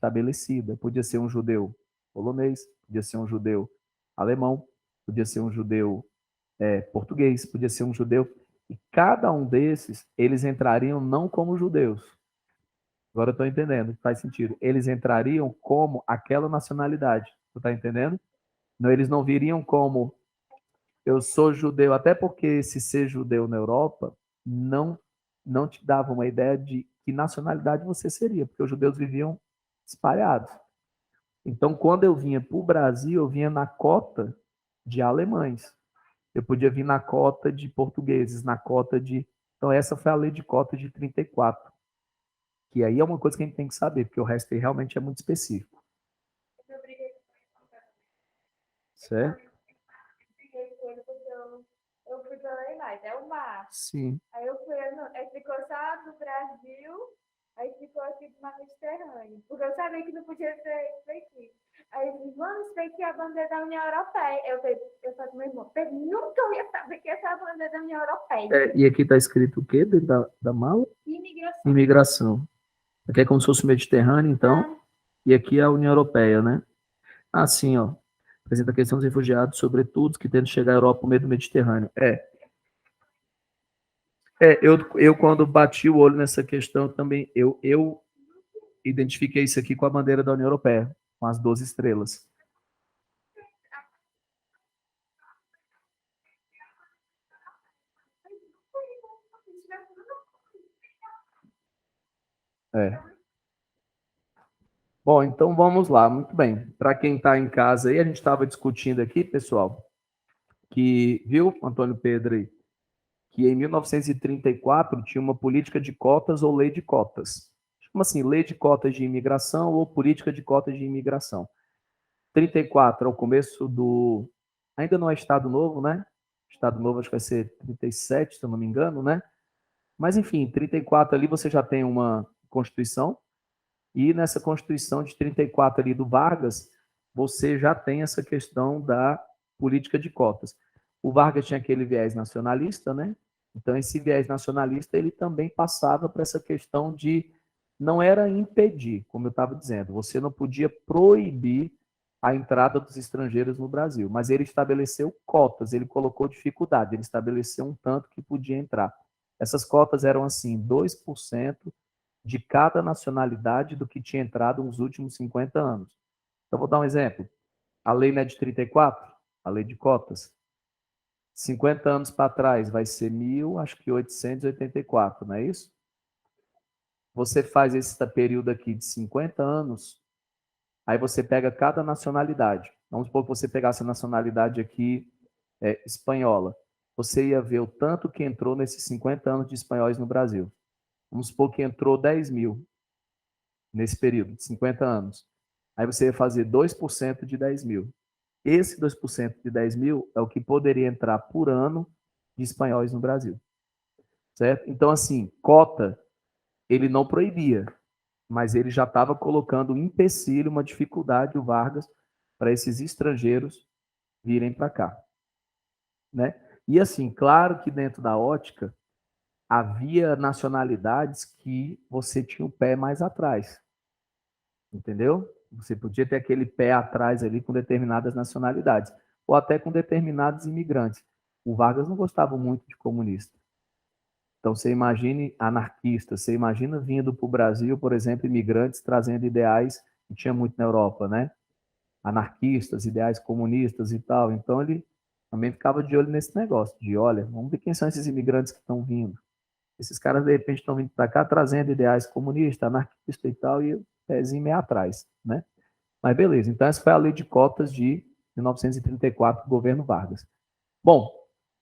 estabelecida. Podia ser um judeu polonês, podia ser um judeu alemão, podia ser um judeu português, podia ser um judeu. E cada um desses, eles entrariam não como judeus. Agora eu estou entendendo, faz sentido. Eles entrariam como aquela nacionalidade. Tu está entendendo? Não, eles não viriam como eu sou judeu, até porque se ser judeu na Europa não te dava uma ideia de que nacionalidade você seria, porque os judeus viviam espalhados. Então, quando eu vinha para o Brasil, eu vinha na cota de alemães. Eu podia vir na cota de portugueses, na cota de... Então, essa foi a lei de cota de 34, que aí é uma coisa que a gente tem que saber, porque o resto aí realmente é muito específico. Certo? Eu fui pela Leilais, é o mar. Sim. Aí eu fui, aí ficou só do Brasil, aí ficou aqui do mar Mediterrâneo. Porque eu sabia que não podia ser isso aqui. Aí eu disse, vamos, isso aqui é a bandeira da União Europeia. Eu falei pro meu irmão, eu nunca ia saber que essa é a bandeira da União Europeia. E aqui está escrito o quê dentro da mala? Imigração. Imigração. Aqui é como se fosse o Mediterrâneo, então. E aqui é a União Europeia, né? Assim, ó. Apresenta a questão dos refugiados, sobretudo, que tentam chegar à Europa por meio do Mediterrâneo. Eu quando bati o olho nessa questão também, eu identifiquei isso aqui com a bandeira da União Europeia, com as 12 estrelas. Bom, então vamos lá, muito bem. Para quem está em casa aí, a gente estava discutindo aqui, pessoal, que, viu, Antônio Pedro aí, que em 1934 tinha uma política de cotas ou lei de cotas. Como assim, lei de cotas de imigração ou política de cotas de imigração? 34 é o começo do... Ainda não é Estado Novo, né? Estado Novo acho que vai ser 37, se eu não me engano, né? Mas, enfim, 34 ali você já tem uma Constituição, e nessa Constituição de 34 ali do Vargas, você já tem essa questão da política de cotas. O Vargas tinha aquele viés nacionalista, né? Então, esse viés nacionalista, ele também passava para essa questão de, não era impedir, como eu estava dizendo, você não podia proibir a entrada dos estrangeiros no Brasil, mas ele estabeleceu cotas, ele colocou dificuldade, ele estabeleceu um tanto que podia entrar. Essas cotas eram assim, 2% de cada nacionalidade do que tinha entrado nos últimos 50 anos. Então, vou dar um exemplo. A lei não é de 34, a lei de cotas. 50 anos para trás vai ser 1884, não é isso? Você faz esse período aqui de 50 anos, aí você pega cada nacionalidade. Vamos supor que você pegasse a nacionalidade aqui espanhola. Você ia ver o tanto que entrou nesses 50 anos de espanhóis no Brasil. Vamos supor que entrou 10 mil nesse período de 50 anos. Aí você ia fazer 2% de 10 mil. Esse 2% de 10 mil é o que poderia entrar por ano de espanhóis no Brasil. Certo? Então, assim, cota, ele não proibia, mas ele já estava colocando um empecilho, uma dificuldade, o Vargas, para esses estrangeiros virem para cá. Né? E assim, claro que dentro da ótica, havia nacionalidades que você tinha o pé mais atrás. Entendeu? Você podia ter aquele pé atrás ali com determinadas nacionalidades, ou até com determinados imigrantes. O Vargas não gostava muito de comunista. Então, você imagine anarquistas, você imagina vindo para o Brasil, por exemplo, imigrantes trazendo ideais que tinha muito na Europa, né? Anarquistas, ideais comunistas e tal. Então, ele também ficava de olho nesse negócio, de olha, vamos ver quem são esses imigrantes que estão vindo. Esses caras, de repente, estão vindo para cá trazendo ideais comunistas, anarquistas e tal, e o pezinho meio atrás, né? Mas beleza, então essa foi a lei de cotas de 1934 do governo Vargas. Bom,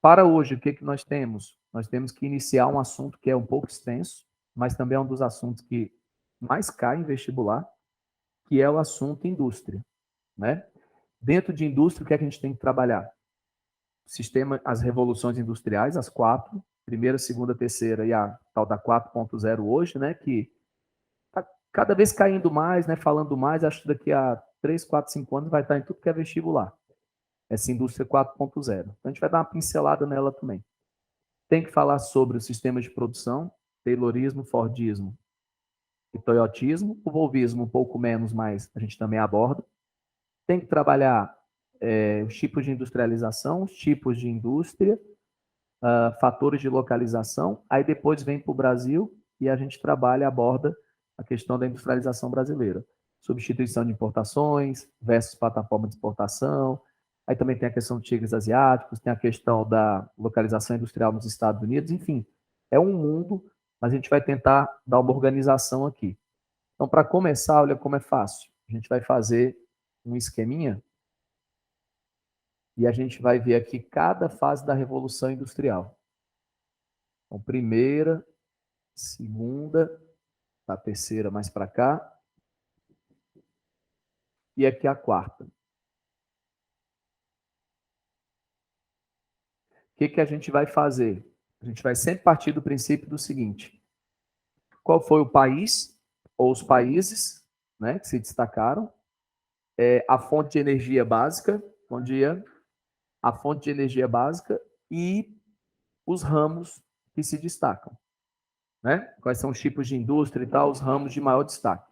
para hoje, o que, que nós temos? Nós temos que iniciar um assunto que é um pouco extenso, mas também é um dos assuntos que mais cai em vestibular, que é o assunto indústria. Né? Dentro de indústria, o que é que a gente tem que trabalhar? Sistema, as revoluções industriais, as 4, primeira, segunda, terceira e a tal da 4.0 hoje, né, que está cada vez caindo mais, né, falando mais, acho que daqui a 3, 4, 5 anos vai estar em tudo que é vestibular. Essa indústria 4.0. Então, a gente vai dar uma pincelada nela também. Tem que falar sobre o sistema de produção, Taylorismo, Fordismo e toyotismo, o volvismo um pouco menos, mas a gente também aborda. Tem que trabalhar os tipos de industrialização, os tipos de indústria, fatores de localização, aí depois vem para o Brasil e a gente trabalha, aborda a questão da industrialização brasileira. Substituição de importações versus plataforma de exportação. Aí também tem a questão dos tigres asiáticos, tem a questão da localização industrial nos Estados Unidos, enfim. É um mundo, mas a gente vai tentar dar uma organização aqui. Então, para começar, olha como é fácil. A gente vai fazer um esqueminha e a gente vai ver aqui cada fase da Revolução Industrial. Então, primeira, segunda, a terceira mais para cá, e aqui a quarta. O que a gente vai fazer? A gente vai sempre partir do princípio do seguinte: qual foi o país ou os países, né, que se destacaram? A fonte de energia básica, bom dia, a fonte de energia básica e os ramos que se destacam, né? Quais são os tipos de indústria e tal, os ramos de maior destaque.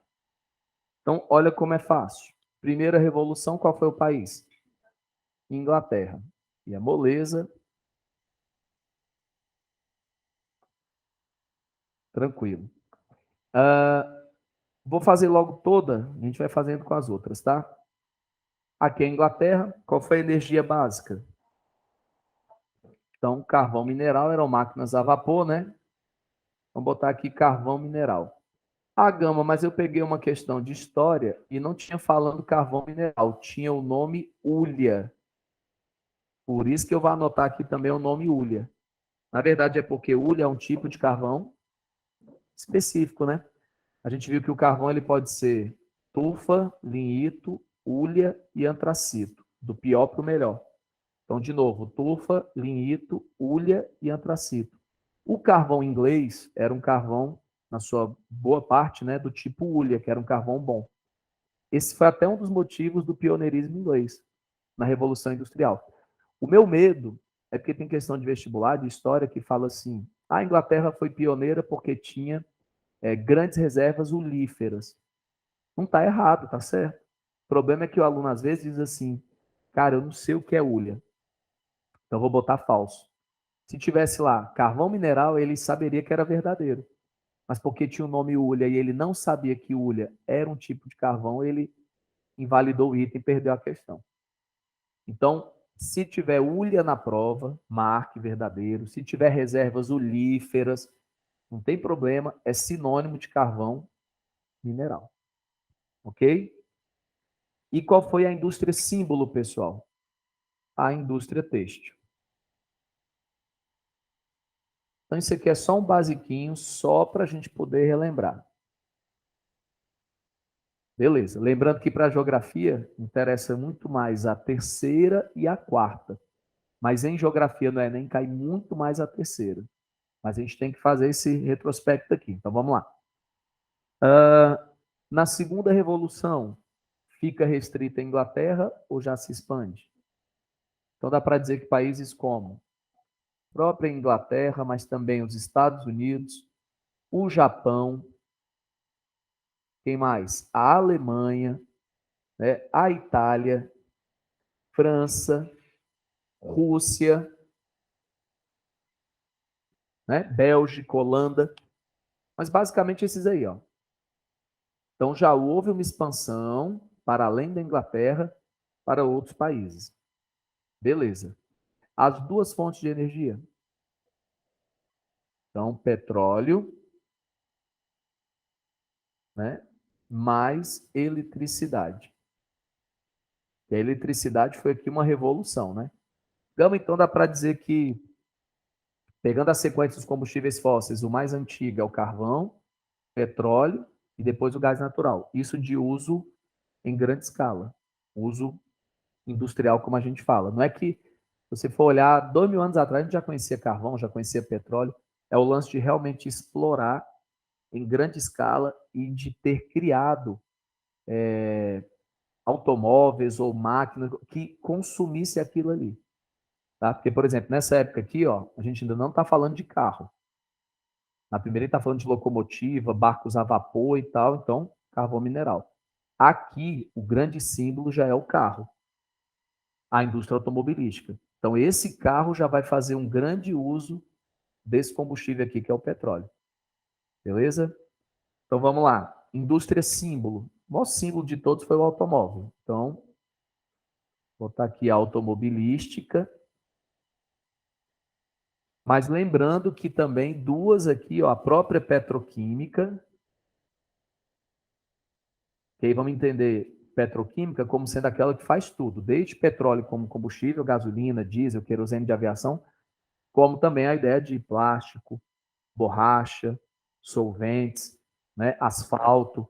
Então, olha como é fácil. Primeira revolução, qual foi o país? Inglaterra. E a moleza, tranquilo. Vou fazer logo toda, a gente vai fazendo com as outras, tá? Aqui é a Inglaterra, qual foi a energia básica? Então, carvão mineral eram máquinas a vapor, né? Vamos botar aqui carvão mineral. A gama, mas eu peguei uma questão de história e não tinha falando carvão mineral, tinha o nome hulha. Por isso que eu vou anotar aqui também o nome hulha. Na verdade é porque hulha é um tipo de carvão específico, né? A gente viu que o carvão ele pode ser tufa, lignito, hulha e antracito, do pior para o melhor. Então, de novo, tufa, lignito, hulha e antracito. O carvão inglês era um carvão, na sua boa parte, né, do tipo hulha, que era um carvão bom. Esse foi até um dos motivos do pioneirismo inglês na Revolução Industrial. O meu medo é porque tem questão de vestibular, de história, que fala assim: a Inglaterra foi pioneira porque tinha grandes reservas ulíferas. Não está errado, tá certo. O problema é que o aluno às vezes diz assim: cara, eu não sei o que é hulha, então vou botar falso. Se tivesse lá carvão mineral, ele saberia que era verdadeiro. Mas porque tinha o nome hulha e ele não sabia que hulha era um tipo de carvão, ele invalidou o item e perdeu a questão. Então, se tiver hulha na prova, marque verdadeiro. Se tiver reservas hulíferas, não tem problema, é sinônimo de carvão mineral. Ok? E qual foi a indústria símbolo, pessoal? A indústria têxtil. Então, isso aqui é só um basiquinho, só para a gente poder relembrar. Beleza. Lembrando que para a geografia interessa muito mais a terceira e a quarta. Mas em geografia no Enem cai muito mais a terceira. Mas a gente tem que fazer esse retrospecto aqui. Então vamos lá. Na segunda revolução, fica restrita a Inglaterra ou já se expande? Então dá para dizer que países como a própria Inglaterra, mas também os Estados Unidos, o Japão, quem mais? A Alemanha, né? A Itália, França, Rússia, né? Bélgica, Holanda, mas basicamente esses aí, ó. Então já houve uma expansão para além da Inglaterra para outros países. Beleza. As duas fontes de energia. Então, petróleo, né, mais eletricidade. E a eletricidade foi aqui uma revolução, né? Gama, então, dá para dizer que, pegando a sequência dos combustíveis fósseis, o mais antigo é o carvão, petróleo e depois o gás natural. Isso de uso em grande escala. Uso industrial, como a gente fala. Não é que, se você for olhar, 2000 anos atrás, a gente já conhecia carvão, já conhecia petróleo. É o lance de realmente explorar em grande escala e de ter criado automóveis ou máquinas que consumisse aquilo ali. Tá? Porque, por exemplo, nessa época aqui, ó, a gente ainda não está falando de carro. Na primeira ele está falando de locomotiva, barcos a vapor e tal, então carvão mineral. Aqui, o grande símbolo já é o carro, a indústria automobilística. Então, esse carro já vai fazer um grande uso desse combustível aqui, que é o petróleo. Beleza? Então, vamos lá. Indústria símbolo. O maior símbolo de todos foi o automóvel. Então, vou botar aqui a automobilística. Mas lembrando que também duas aqui, ó, a própria petroquímica, que aí vamos entender petroquímica como sendo aquela que faz tudo, desde petróleo como combustível, gasolina, diesel, querosene de aviação, como também a ideia de plástico, borracha, solventes, né, asfalto,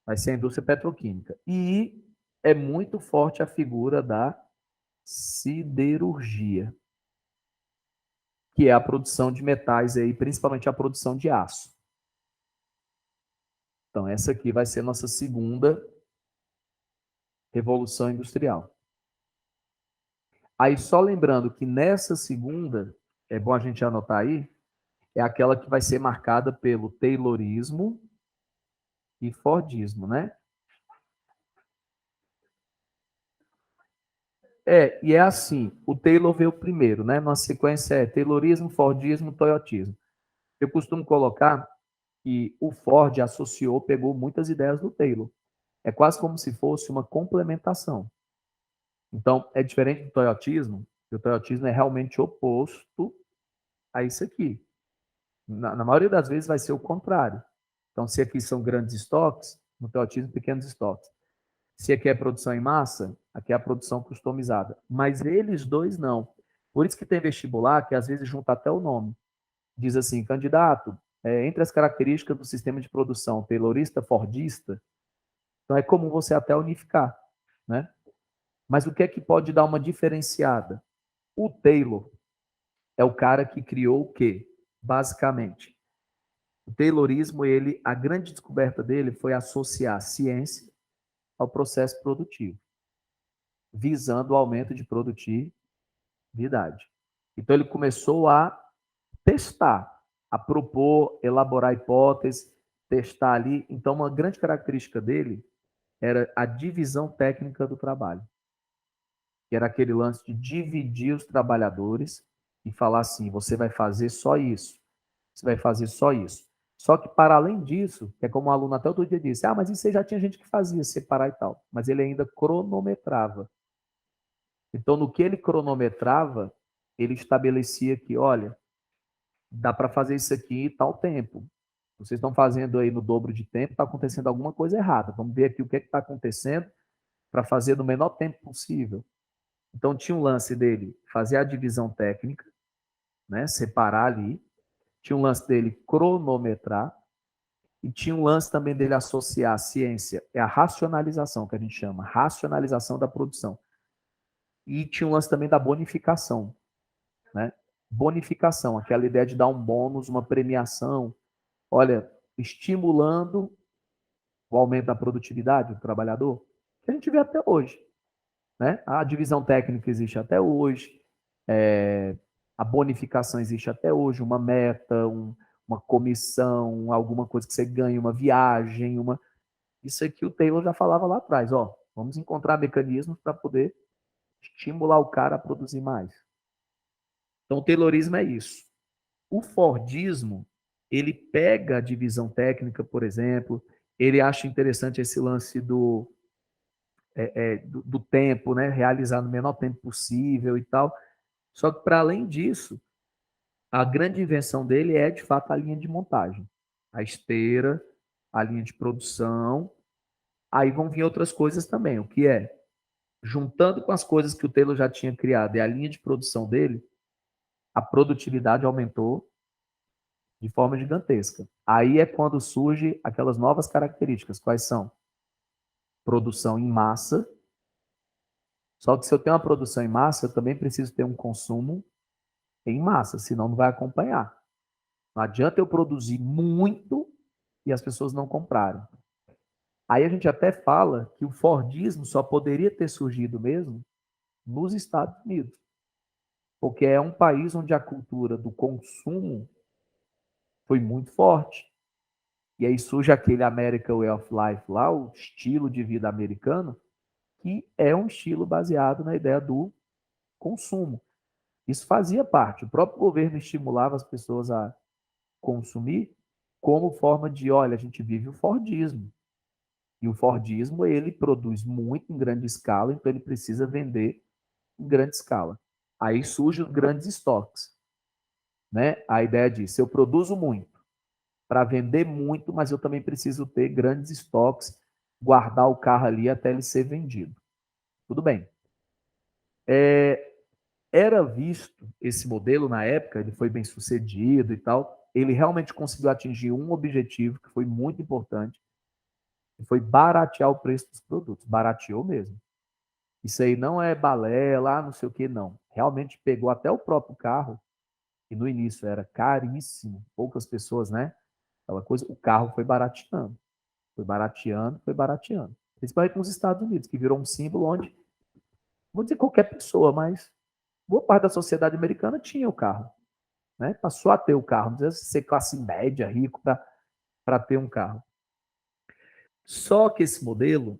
vai ser a indústria petroquímica. E é muito forte a figura da siderurgia, que é a produção de metais aí, principalmente a produção de aço. Então essa aqui vai ser nossa segunda revolução industrial. Aí só lembrando que nessa segunda, é bom a gente anotar aí, é aquela que vai ser marcada pelo Taylorismo e Fordismo, né? E é assim, o Taylor veio primeiro, né? Nossa sequência é Taylorismo, Fordismo, Toyotismo. Eu costumo colocar que o Ford associou, pegou muitas ideias do Taylor. É quase como se fosse uma complementação. Então, é diferente do Toyotismo, que o Toyotismo é realmente oposto a isso aqui. Na maioria das vezes vai ser o contrário. Então, se aqui são grandes estoques, no Toyotismo, pequenos estoques. Se aqui é produção em massa, aqui é a produção customizada. Mas eles dois não. Por isso que tem vestibular que às vezes junta até o nome. Diz assim, candidato, entre as características do sistema de produção, taylorista, fordista, então é comum você até unificar, né? Mas o que é que pode dar uma diferenciada? O Taylor é o cara que criou o quê? Basicamente, o Taylorismo, a grande descoberta dele foi associar ciência ao processo produtivo, visando o aumento de produtividade. Então ele começou a testar, a propor, elaborar hipóteses, testar ali. Então uma grande característica dele era a divisão técnica do trabalho, que era aquele lance de dividir os trabalhadores e falar assim, você vai fazer só isso, você vai fazer só isso. Só que, para além disso, é como o aluno até outro dia disse, mas isso aí já tinha gente que fazia, separar e tal. Mas ele ainda cronometrava. Então, no que ele cronometrava, ele estabelecia que, olha, dá para fazer isso aqui em tal tempo. Vocês estão fazendo aí no dobro de tempo, está acontecendo alguma coisa errada. Vamos ver aqui o que está acontecendo para fazer no menor tempo possível. Então, tinha um lance dele fazer a divisão técnica, né, separar ali. Tinha um lance dele cronometrar. E tinha um lance também dele associar a ciência, é a racionalização, que a gente chama, racionalização da produção. E tinha um lance também da bonificação, né? Bonificação, aquela ideia de dar um bônus, uma premiação, olha, estimulando o aumento da produtividade do trabalhador, que a gente vê até hoje, né? A divisão técnica existe até hoje, a bonificação existe até hoje, uma meta, uma comissão, alguma coisa que você ganha, uma viagem, Isso aqui o Taylor já falava lá atrás, ó, vamos encontrar mecanismos para poder estimular o cara a produzir mais. Então, o Taylorismo é isso. O Fordismo, ele pega a divisão técnica, por exemplo, ele acha interessante esse lance do tempo, né, realizar no menor tempo possível e tal. Só que, para além disso, a grande invenção dele é, de fato, a linha de montagem. A esteira, a linha de produção. Aí vão vir outras coisas também, o que é? Juntando com as coisas que o Taylor já tinha criado e a linha de produção dele, a produtividade aumentou de forma gigantesca. Aí é quando surge aquelas novas características. Quais são? Produção em massa. Só que se eu tenho uma produção em massa, eu também preciso ter um consumo em massa, senão não vai acompanhar. Não adianta eu produzir muito e as pessoas não comprarem. Aí a gente até fala que o Fordismo só poderia ter surgido mesmo nos Estados Unidos, porque é um país onde a cultura do consumo foi muito forte. E aí surge aquele American Way of Life lá, o estilo de vida americano, que é um estilo baseado na ideia do consumo. Isso fazia parte. O próprio governo estimulava as pessoas a consumir como forma de, olha, a gente vive o Fordismo. E o Fordismo, ele produz muito em grande escala, então ele precisa vender em grande escala. Aí surgem os grandes estoques. Né? A ideia disso, eu produzo muito para vender muito, mas eu também preciso ter grandes estoques, guardar o carro ali até ele ser vendido. Tudo bem. Era visto esse modelo na época, ele foi bem sucedido e tal, ele realmente conseguiu atingir um objetivo que foi muito importante, que foi baratear o preço dos produtos. Barateou mesmo. Isso aí não é balela, não sei o que, não. Realmente pegou até o próprio carro, que no início era caríssimo, poucas pessoas, né? Aquela coisa, o carro foi barateando. Foi barateando, foi barateando. Principalmente nos Estados Unidos, que virou um símbolo onde, vou dizer qualquer pessoa, mas boa parte da sociedade americana tinha o carro. Né? Passou a ter o carro, não precisa ser classe média, rico, para ter um carro. Só que esse modelo,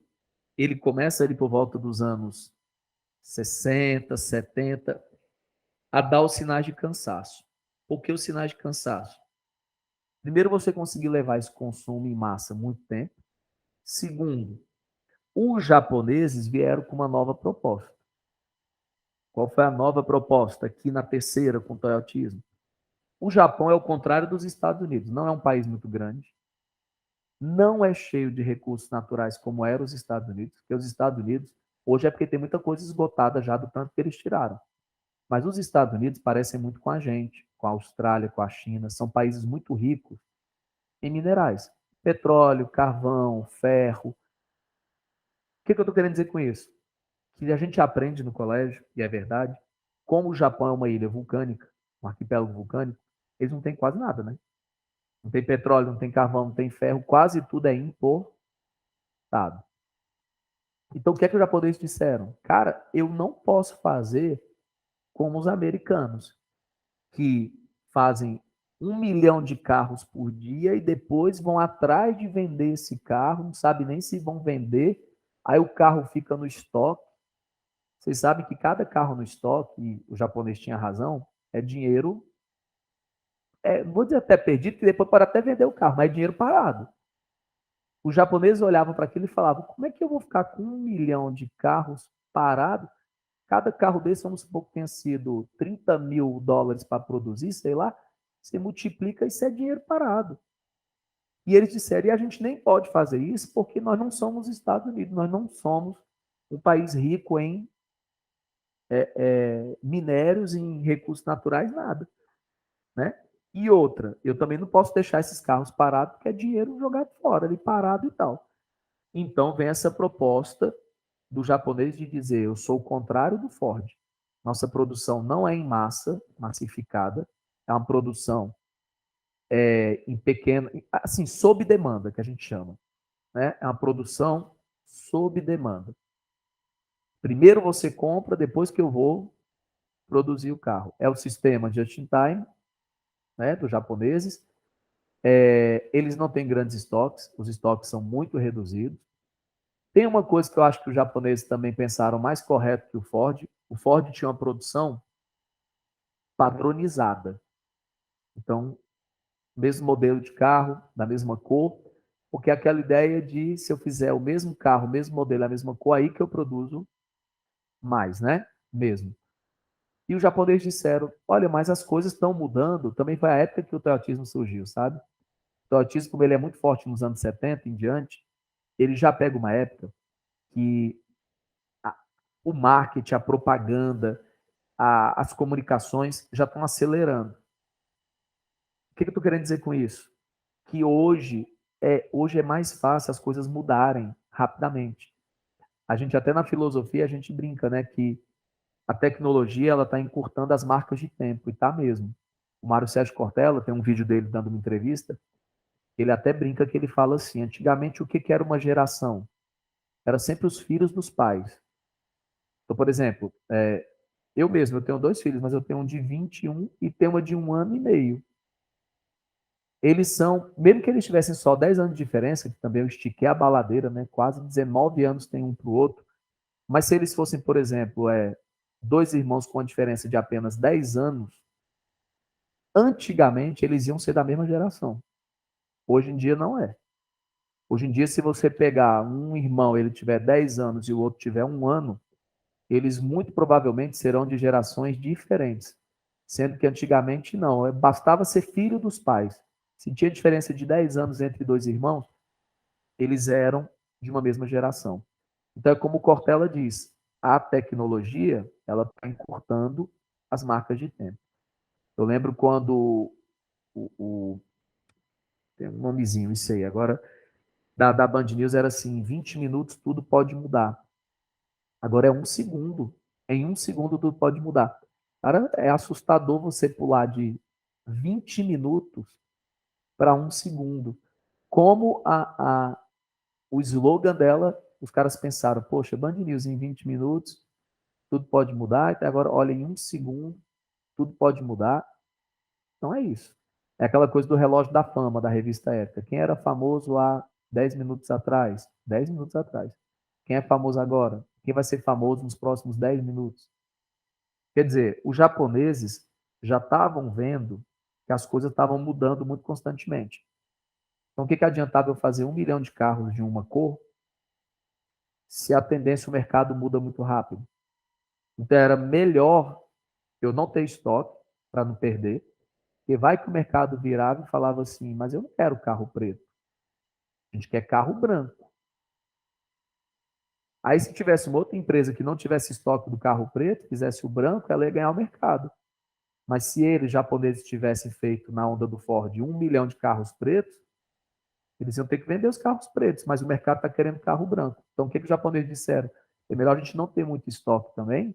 ele começa ali por volta dos anos 60, 70, a dar os sinais de cansaço. Por que os sinais de cansaço? Primeiro, você conseguir levar esse consumo em massa muito tempo. Segundo, os japoneses vieram com uma nova proposta. Qual foi a nova proposta aqui na terceira com o toyotismo? O Japão é o contrário dos Estados Unidos. Não é um país muito grande. Não é cheio de recursos naturais como eram os Estados Unidos. Porque os Estados Unidos, hoje é porque tem muita coisa esgotada já do tanto que eles tiraram. Mas os Estados Unidos parecem muito com a gente, com a Austrália, com a China. São países muito ricos em minerais. Petróleo, carvão, ferro. O que eu estou querendo dizer com isso? Que a gente aprende no colégio, e é verdade, como o Japão é uma ilha vulcânica, um arquipélago vulcânico, eles não têm quase nada, né? Não tem petróleo, não tem carvão, não tem ferro, quase tudo é importado. Então, o que é que os japoneses disseram? Cara, eu não posso fazer como os americanos, que fazem 1 milhão de carros por dia e depois vão atrás de vender esse carro, não sabe nem se vão vender, aí o carro fica no estoque. Vocês sabem que cada carro no estoque, e o japonês tinha razão, é dinheiro, vou dizer até perdido, que depois pode até vender o carro, mas é dinheiro parado. Os japoneses olhavam para aquilo e falavam, como é que eu vou ficar com 1 milhão de carros parados? Cada carro desse, vamos supor que tenha sido $30 mil para produzir, sei lá, você multiplica, isso é dinheiro parado. E eles disseram, e a gente nem pode fazer isso porque nós não somos Estados Unidos, nós não somos um país rico em minérios, em recursos naturais, nada. Né? E outra, eu também não posso deixar esses carros parados porque é dinheiro jogado fora, ali parado e tal. Então vem essa proposta do japonês de dizer, eu sou o contrário do Ford. Nossa produção não é em massa, massificada, é uma produção em pequena, assim, sob demanda, que a gente chama. Né? É uma produção sob demanda. Primeiro você compra, depois que eu vou produzir o carro. É o sistema just in time, né, dos japoneses. Eles não têm grandes estoques, os estoques são muito reduzidos. Tem uma coisa que eu acho que os japoneses também pensaram mais correto que o Ford. O Ford tinha uma produção padronizada. Então, mesmo modelo de carro, da mesma cor, porque aquela ideia de se eu fizer o mesmo carro, o mesmo modelo, a mesma cor, aí que eu produzo mais, né? Mesmo. E os japoneses disseram, olha, mas as coisas estão mudando. Também foi a época que o toyotismo surgiu, sabe? O toyotismo, como ele é muito forte nos anos 70 em diante, ele já pega uma época que o marketing, a propaganda, as comunicações já estão acelerando. O que eu estou querendo dizer com isso? Que hoje é mais fácil as coisas mudarem rapidamente. A gente até na filosofia a gente brinca, né, que a tecnologia ela está encurtando as marcas de tempo, e está mesmo. O Mário Sérgio Cortella tem um vídeo dele dando uma entrevista, ele até brinca que ele fala assim, antigamente o que era uma geração? Era sempre os filhos dos pais. Então, por exemplo, eu mesmo, eu tenho 2 filhos, mas eu tenho um de 21 e tenho uma de 1 ano e meio. eles são, mesmo que eles tivessem só 10 anos de diferença, que também eu estiquei a baladeira, né? Quase 19 anos tem um para o outro. Mas se eles fossem, por exemplo, dois irmãos com a diferença de apenas 10 anos, antigamente eles iam ser da mesma geração. Hoje em dia não é. Hoje em dia, se você pegar um irmão, ele tiver 10 anos e o outro tiver 1 ano, eles muito provavelmente serão de gerações diferentes. Sendo que antigamente não, bastava ser filho dos pais. Se tinha diferença de 10 anos entre dois irmãos, eles eram de uma mesma geração. Então, é como o Cortella diz, a tecnologia ela está encurtando as marcas de tempo. Eu lembro quando tem um nomezinho, isso aí, agora, da Band News era assim, 20 minutos tudo pode mudar. Agora é 1 segundo. Em 1 segundo tudo pode mudar. Cara, é assustador você pular de 20 minutos para 1 segundo. Como o slogan dela, os caras pensaram, poxa, Band News em 20 minutos, tudo pode mudar, até agora, olha, em 1 segundo, tudo pode mudar. Então é isso. É aquela coisa do relógio da fama da revista Época. Quem era famoso há 10 minutos atrás? 10 minutos atrás. Quem é famoso agora? Quem vai ser famoso nos próximos 10 minutos? Quer dizer, os japoneses já estavam vendo que as coisas estavam mudando muito constantemente. Então, o que adiantava eu fazer 1 milhão de carros de uma cor se a tendência, o mercado muda muito rápido? Então, era melhor eu não ter estoque para não perder, porque vai que o mercado virava e falava assim, mas eu não quero carro preto, a gente quer carro branco. Aí, se tivesse uma outra empresa que não tivesse estoque do carro preto, fizesse o branco, ela ia ganhar o mercado. Mas se eles, japoneses, tivessem feito na onda do Ford 1 milhão de carros pretos, eles iam ter que vender os carros pretos, mas o mercado está querendo carro branco. Então, o que os japoneses disseram? É melhor a gente não ter muito estoque também,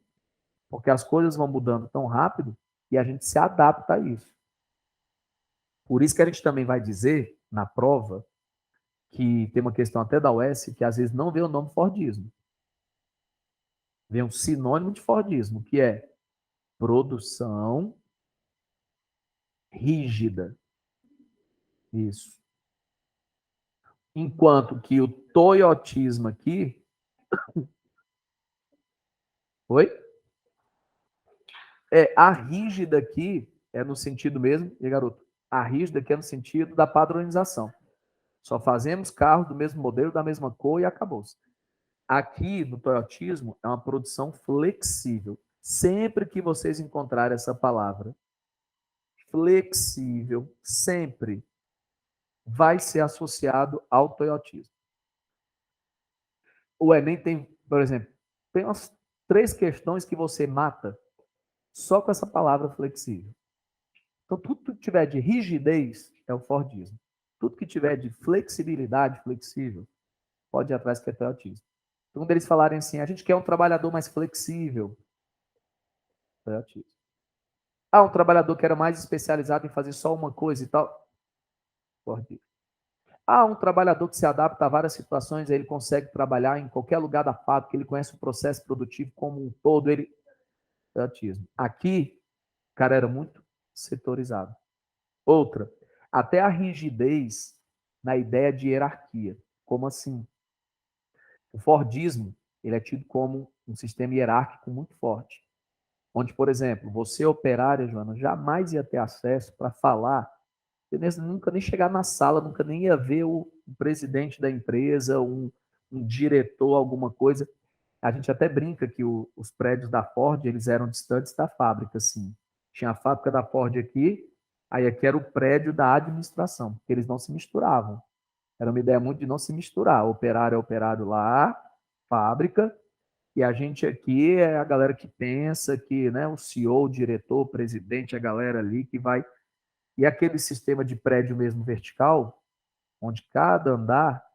porque as coisas vão mudando tão rápido e a gente se adapta a isso. Por isso que a gente também vai dizer, na prova, que tem uma questão até da UES, que às vezes não vê o nome Fordismo. Vem um sinônimo de Fordismo, que é produção rígida. Isso. Enquanto que o toyotismo aqui. Oi? A rígida aqui é no sentido mesmo, e garoto, a rígida aqui é no sentido da padronização. Só fazemos carros do mesmo modelo, da mesma cor e acabou-se. Aqui no toyotismo é uma produção flexível. Sempre que vocês encontrarem essa palavra, flexível, sempre vai ser associado ao toyotismo. O Enem tem, por exemplo, tem umas 3 questões que você mata só com essa palavra flexível. Então, tudo que tiver de rigidez é o Fordismo. Tudo que tiver de flexibilidade, flexível, pode ir atrás que é toyotismo. Então, quando eles falarem assim, a gente quer um trabalhador mais flexível, toyotismo. Um trabalhador que era mais especializado em fazer só uma coisa e tal, Fordismo. Um trabalhador que se adapta a várias situações, ele consegue trabalhar em qualquer lugar da fábrica, ele conhece o processo produtivo como um todo, ele toyotismo. Aqui, o cara era muito setorizado. Outra, até a rigidez na ideia de hierarquia. Como assim? O Fordismo, ele é tido como um sistema hierárquico muito forte. Onde, por exemplo, você operária, Joana, jamais ia ter acesso para falar, você nunca nem chegar na sala, nunca nem ia ver o presidente da empresa, um diretor, alguma coisa. A gente até brinca que os prédios da Ford, eles eram distantes da fábrica, assim. Tinha a fábrica da Ford aqui, aí aqui era o prédio da administração, porque eles não se misturavam. Era uma ideia muito de não se misturar. Operário é operário lá, fábrica, e a gente aqui é a galera que pensa, que, né, o CEO, o diretor, o presidente, a galera ali que vai. E aquele sistema de prédio mesmo vertical, onde cada andar,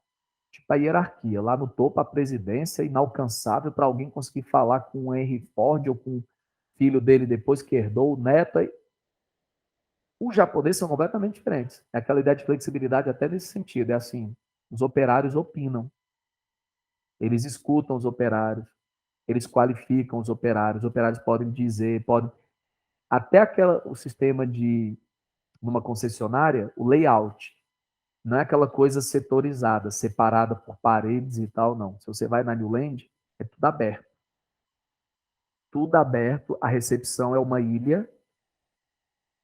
tipo a hierarquia, lá no topo a presidência, inalcançável para alguém conseguir falar com o Henry Ford ou com o filho dele depois que herdou, o neto. Os japoneses são completamente diferentes. É aquela ideia de flexibilidade até nesse sentido. É assim, os operários opinam. Eles escutam os operários. Eles qualificam os operários podem dizer, podem... Até o sistema de numa concessionária, o layout. Não é aquela coisa setorizada, separada por paredes e tal, não. Se você vai na New Land, é tudo aberto. Tudo aberto, a recepção é uma ilha,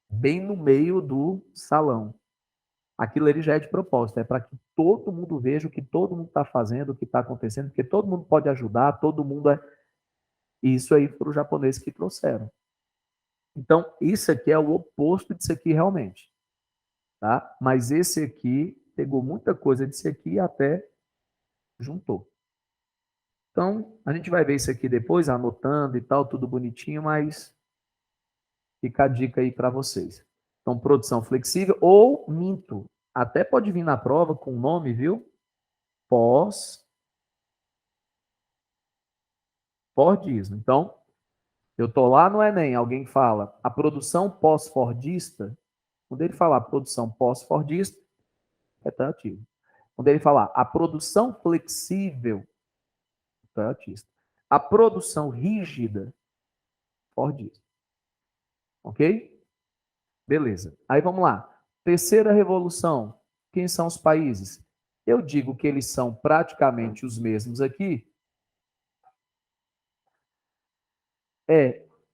bem no meio do salão. Aquilo ali já é de propósito, é para que todo mundo veja o que todo mundo está fazendo, o que está acontecendo, porque todo mundo pode ajudar, todo mundo é. Isso aí para os japoneses que trouxeram. Então, isso aqui é o oposto disso aqui realmente. Tá? Mas esse aqui pegou muita coisa disso aqui e até juntou. Então, a gente vai ver isso aqui depois, anotando e tal, tudo bonitinho, mas fica a dica aí para vocês. Então, produção flexível ou minto. Até pode vir na prova com o nome, viu? Pós-Fordismo. Então, eu estou lá no Enem, alguém fala a produção pós-fordista, quando ele falar produção pós-fordista, é ativo. Quando ele falar a produção flexível, artista. A produção rígida, fordista. Ok? Beleza. Aí vamos lá. Terceira revolução. Quem são os países? Eu digo que eles são praticamente os mesmos aqui.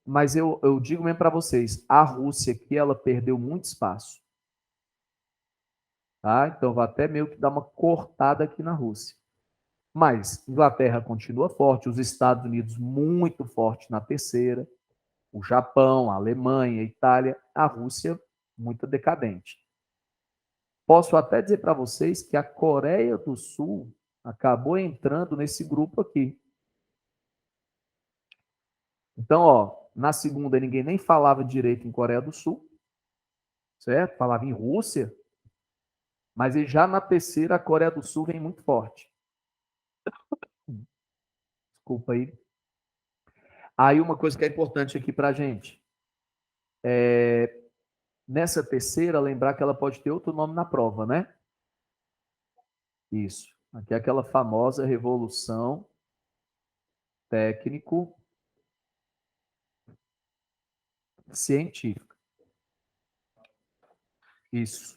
Mas eu digo mesmo para vocês, a Rússia aqui, ela perdeu muito espaço. Tá? Então, vou até meio que dar uma cortada aqui na Rússia. Mas Inglaterra continua forte, os Estados Unidos muito forte na terceira, o Japão, a Alemanha, a Itália, a Rússia muito decadente. Posso até dizer para vocês que a Coreia do Sul acabou entrando nesse grupo aqui. Então, ó, na segunda ninguém nem falava direito em Coreia do Sul, certo? Falava em Rússia, mas já na terceira a Coreia do Sul vem muito forte. Desculpa aí. Aí uma coisa que é importante aqui para a gente. Nessa terceira, lembrar que ela pode ter outro nome na prova, né? Isso. Aqui é aquela famosa revolução técnico-científica. Isso.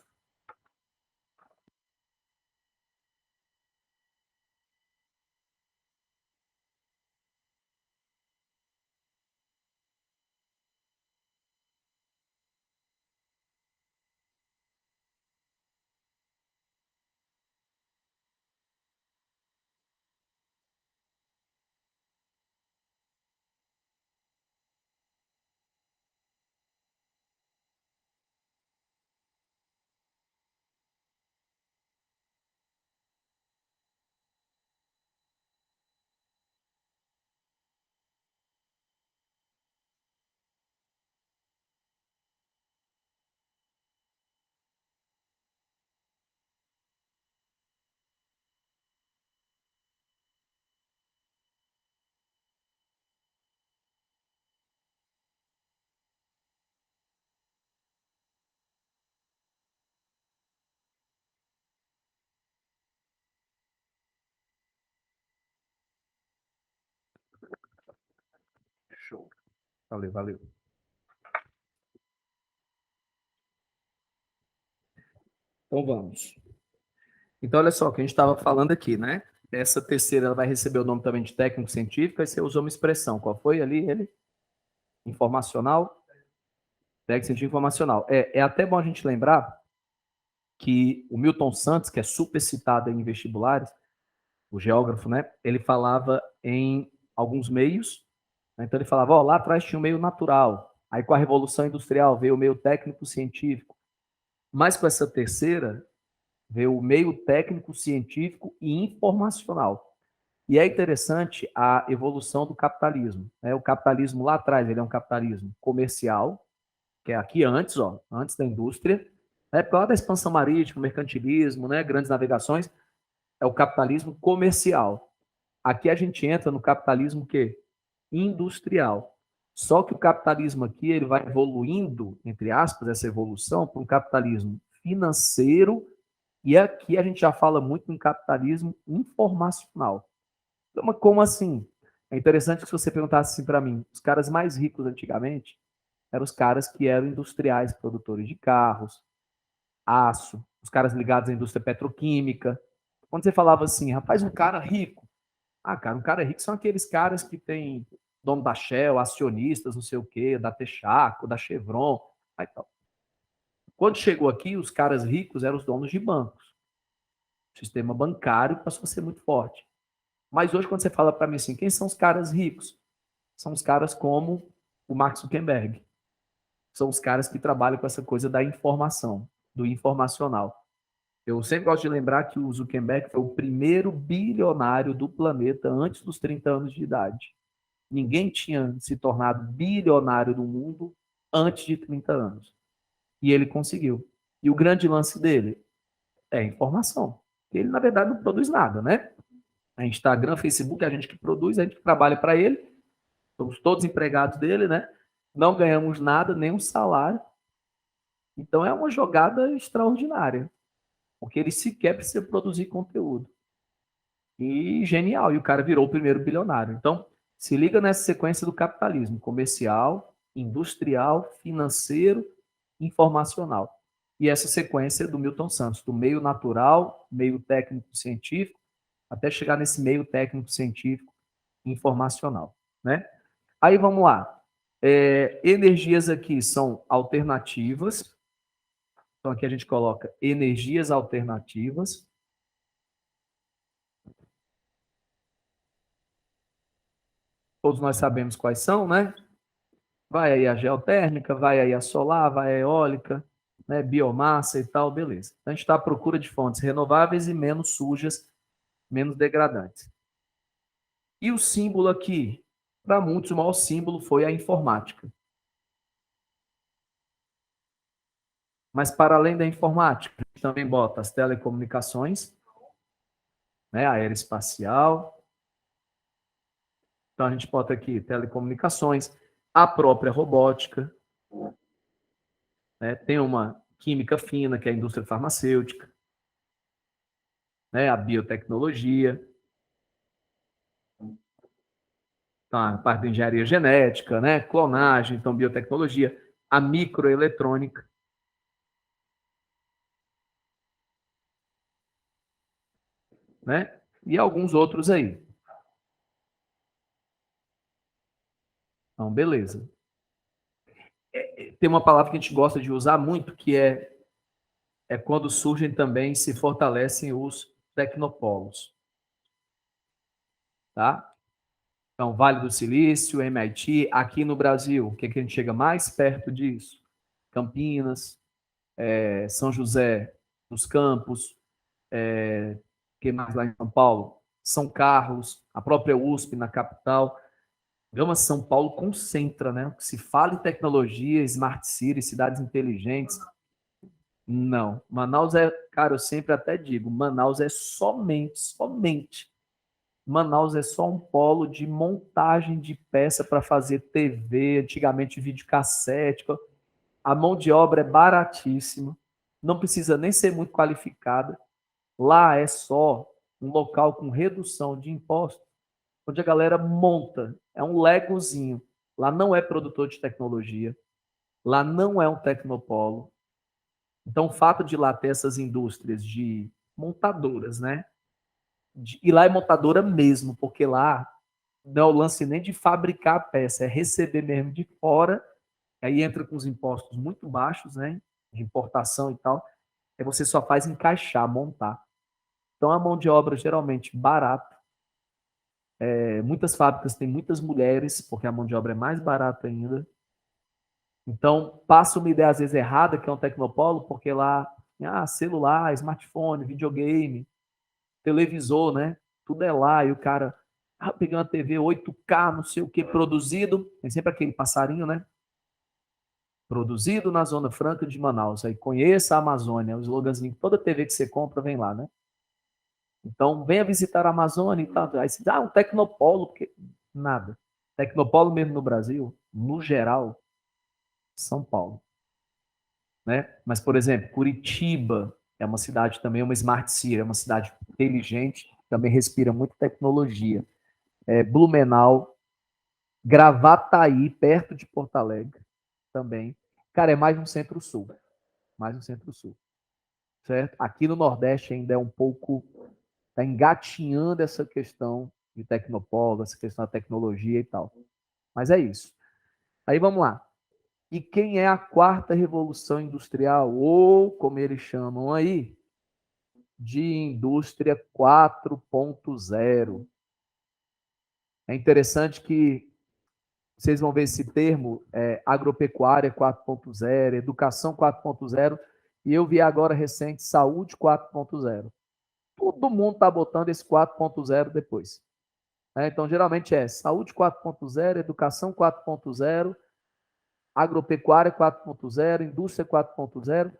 Show. Valeu, valeu. Então vamos. Então, olha só, o que a gente estava falando aqui, né? Essa terceira ela vai receber o nome também de técnico-científico, aí você usou uma expressão. Qual foi ali ele? Informacional? Técnico-científico informacional. É até bom a gente lembrar que o Milton Santos, que é super citado em vestibulares, o geógrafo, né? Ele falava em alguns meios, né? Então ele falava, ó, lá atrás tinha o meio natural, aí com a Revolução Industrial veio o meio técnico-científico, mas com essa terceira veio o meio técnico-científico e informacional. E é interessante a evolução do capitalismo, né? O capitalismo lá atrás, ele é um capitalismo comercial, que é aqui antes, ó, antes da indústria, né? Por causa da expansão marítima, mercantilismo, né? Grandes navegações, é o capitalismo comercial. Aqui a gente entra no capitalismo que industrial. Só que o capitalismo aqui ele vai evoluindo, entre aspas, essa evolução para um capitalismo financeiro e aqui a gente já fala muito em capitalismo informacional. Como assim? É interessante que se você perguntasse assim para mim, os caras mais ricos antigamente, eram os caras que eram industriais, produtores de carros, aço, os caras ligados à indústria petroquímica. Quando você falava assim, rapaz, um cara rico. Ah, cara, um cara rico são aqueles caras que tem dono da Shell, acionistas, não sei o quê, da Texaco, da Chevron, aí tal. Quando chegou aqui, os caras ricos eram os donos de bancos. O sistema bancário passou a ser muito forte. Mas hoje, quando você fala para mim assim, quem são os caras ricos? São os caras como o Mark Zuckerberg. São os caras que trabalham com essa coisa da informação, do informacional. Eu sempre gosto de lembrar que o Zuckerberg foi o primeiro bilionário do planeta antes dos 30 anos de idade. Ninguém tinha se tornado bilionário do mundo antes de 30 anos. E ele conseguiu. E o grande lance dele é a informação. Ele, na verdade, não produz nada, né? A Instagram, Facebook, a gente que produz, a gente que trabalha para ele, somos todos empregados dele, né? Não ganhamos nada, nem um salário. Então é uma jogada extraordinária, porque ele sequer precisa produzir conteúdo. E genial, e o cara virou o primeiro bilionário. Então, se liga nessa sequência do capitalismo: comercial, industrial, financeiro, informacional. E essa sequência do Milton Santos, do meio natural, meio técnico-científico, até chegar nesse meio técnico-científico informacional, né? Aí vamos lá. Energias aqui são alternativas. Então aqui a gente coloca energias alternativas. Todos nós sabemos quais são, né? Vai aí a geotérmica, vai aí a solar, vai a eólica, né? Biomassa e tal, beleza. Então, a gente está à procura de fontes renováveis e menos sujas, menos degradantes. E o símbolo aqui, para muitos, o maior símbolo foi a informática. Mas para além da informática, a gente também bota as telecomunicações, né? A aeroespacial. Então a gente bota aqui telecomunicações, a própria robótica, né? Tem uma química fina, que é a indústria farmacêutica, né? A biotecnologia, então, a parte de engenharia genética, né? Clonagem, então biotecnologia, a microeletrônica, né? E alguns outros aí. Então, beleza. Tem uma palavra que a gente gosta de usar muito, que é quando surgem também, se fortalecem os tecnopolos, tá? Então, Vale do Silício, MIT, aqui no Brasil, o que, que a gente chega mais perto disso? Campinas, São José dos Campos, que mais lá em São Paulo? São Carlos, a própria USP na capital. Gama São Paulo concentra, né? Se fala em tecnologia, smart city, cidades inteligentes. Não. Manaus cara, eu sempre até digo, Manaus é somente. Manaus é só um polo de montagem de peça para fazer TV, antigamente videocassete. A mão de obra é baratíssima, não precisa nem ser muito qualificada. Lá é só um local com redução de impostos, onde a galera monta, é um legozinho. Lá não é produtor de tecnologia, lá não é um tecnopolo. Então, o fato de lá ter essas indústrias de montadoras, né? E lá é montadora mesmo, porque lá não é o lance nem de fabricar a peça, é receber mesmo de fora, aí entra com os impostos muito baixos, né? De importação e tal. Aí você só faz encaixar, montar. Então, a mão de obra geralmente barata. Muitas fábricas têm muitas mulheres, porque a mão de obra é mais barata ainda. Então, passa uma ideia às vezes errada, que é um tecnopolo, porque lá, celular, smartphone, videogame, televisor, né? Tudo é lá. E o cara, peguei uma TV 8K, não sei o que, produzido. Tem sempre aquele passarinho, né? Produzido na Zona Franca de Manaus. Aí conheça a Amazônia, o sloganzinho, toda TV que você compra vem lá, né? Então, venha visitar a Amazônia e tal. Aí você diz, um tecnopolo, porque nada. Tecnopolo mesmo no Brasil, no geral, São Paulo. Né? Mas, por exemplo, Curitiba é uma cidade também, uma smart city, é uma cidade inteligente, também respira muita tecnologia. Blumenau, Gravataí, perto de Porto Alegre. também. Cara, é mais no Centro-Sul. Mais no Centro-Sul. Certo? Aqui no Nordeste ainda é um pouco... Está engatinhando essa questão de tecnopolo, essa questão da tecnologia e tal. Mas é isso. Aí vamos lá. E quem é a quarta revolução industrial? Ou, como eles chamam aí, de indústria 4.0. É interessante que vocês vão ver esse termo, agropecuária 4.0, educação 4.0, e eu vi agora recente saúde 4.0. Todo mundo está botando esse 4.0 depois. Então, geralmente é saúde 4.0, educação 4.0, agropecuária 4.0, indústria 4.0.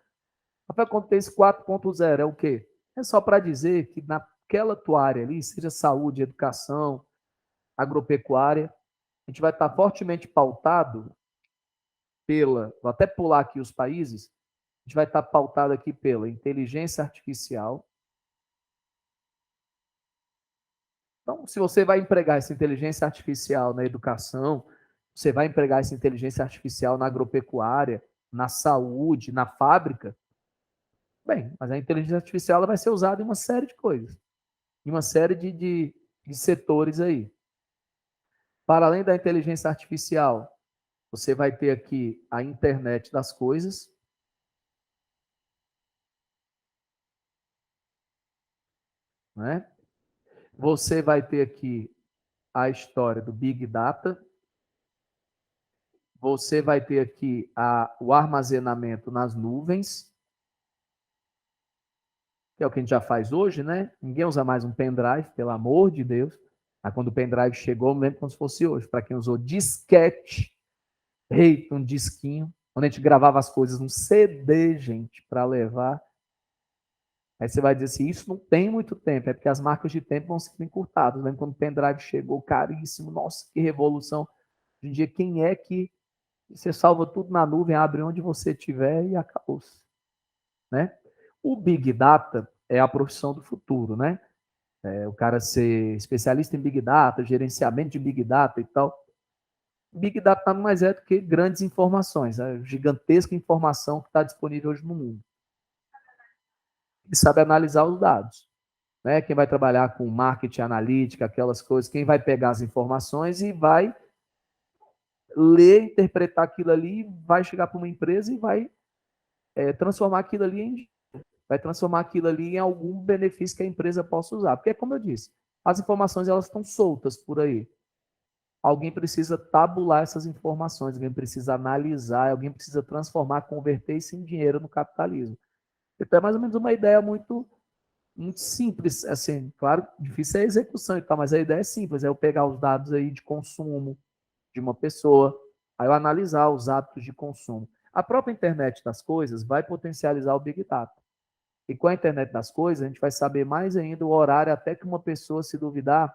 Rafael, quando tem esse 4.0, é o quê? É só para dizer que naquela tua área ali, seja saúde, educação, agropecuária, a gente vai estar fortemente pautado vou até pular aqui os países, a gente vai estar pautado aqui pela inteligência artificial. Então, se você vai empregar essa inteligência artificial na educação, você vai empregar essa inteligência artificial na agropecuária, na saúde, na fábrica, bem, mas a inteligência artificial ela vai ser usada em uma série de coisas, em uma série de setores aí. Para além da inteligência artificial, você vai ter aqui a internet das coisas, né? Você vai ter aqui a história do Big Data, você vai ter aqui o armazenamento nas nuvens, que é o que a gente já faz hoje, né? Ninguém usa mais um pendrive, pelo amor de Deus. Aí, quando o pendrive chegou, eu me lembro como se fosse hoje. Para quem usou disquete, eita, um disquinho, quando a gente gravava as coisas num CD, gente, para levar. Aí você vai dizer assim, isso não tem muito tempo, é porque as marcas de tempo vão sendo encurtadas. Lembra quando o pendrive chegou caríssimo? Nossa, que revolução. Hoje em dia, quem é que você salva tudo na nuvem, abre onde você estiver e acabou-se, né? O Big Data é a profissão do futuro, né? O cara ser especialista em Big Data, gerenciamento de Big Data e tal. Big Data nada mais é do que grandes informações, gigantesca informação que está disponível hoje no mundo. E sabe analisar os dados. Né? Quem vai trabalhar com marketing analítica, aquelas coisas, quem vai pegar as informações e vai ler, interpretar aquilo ali, vai chegar para uma empresa e vai transformar aquilo ali vai transformar aquilo ali em algum benefício que a empresa possa usar. Porque, como eu disse, as informações elas estão soltas por aí. Alguém precisa tabular essas informações, alguém precisa analisar, alguém precisa transformar, converter isso em dinheiro no capitalismo. Então é mais ou menos uma ideia muito simples, assim, claro, difícil é a execução e tal, mas a ideia é simples, é eu pegar os dados aí de consumo de uma pessoa, aí eu analisar os hábitos de consumo. A própria internet das coisas vai potencializar o Big Data. E com a internet das coisas, a gente vai saber mais ainda o horário, até que uma pessoa, se duvidar,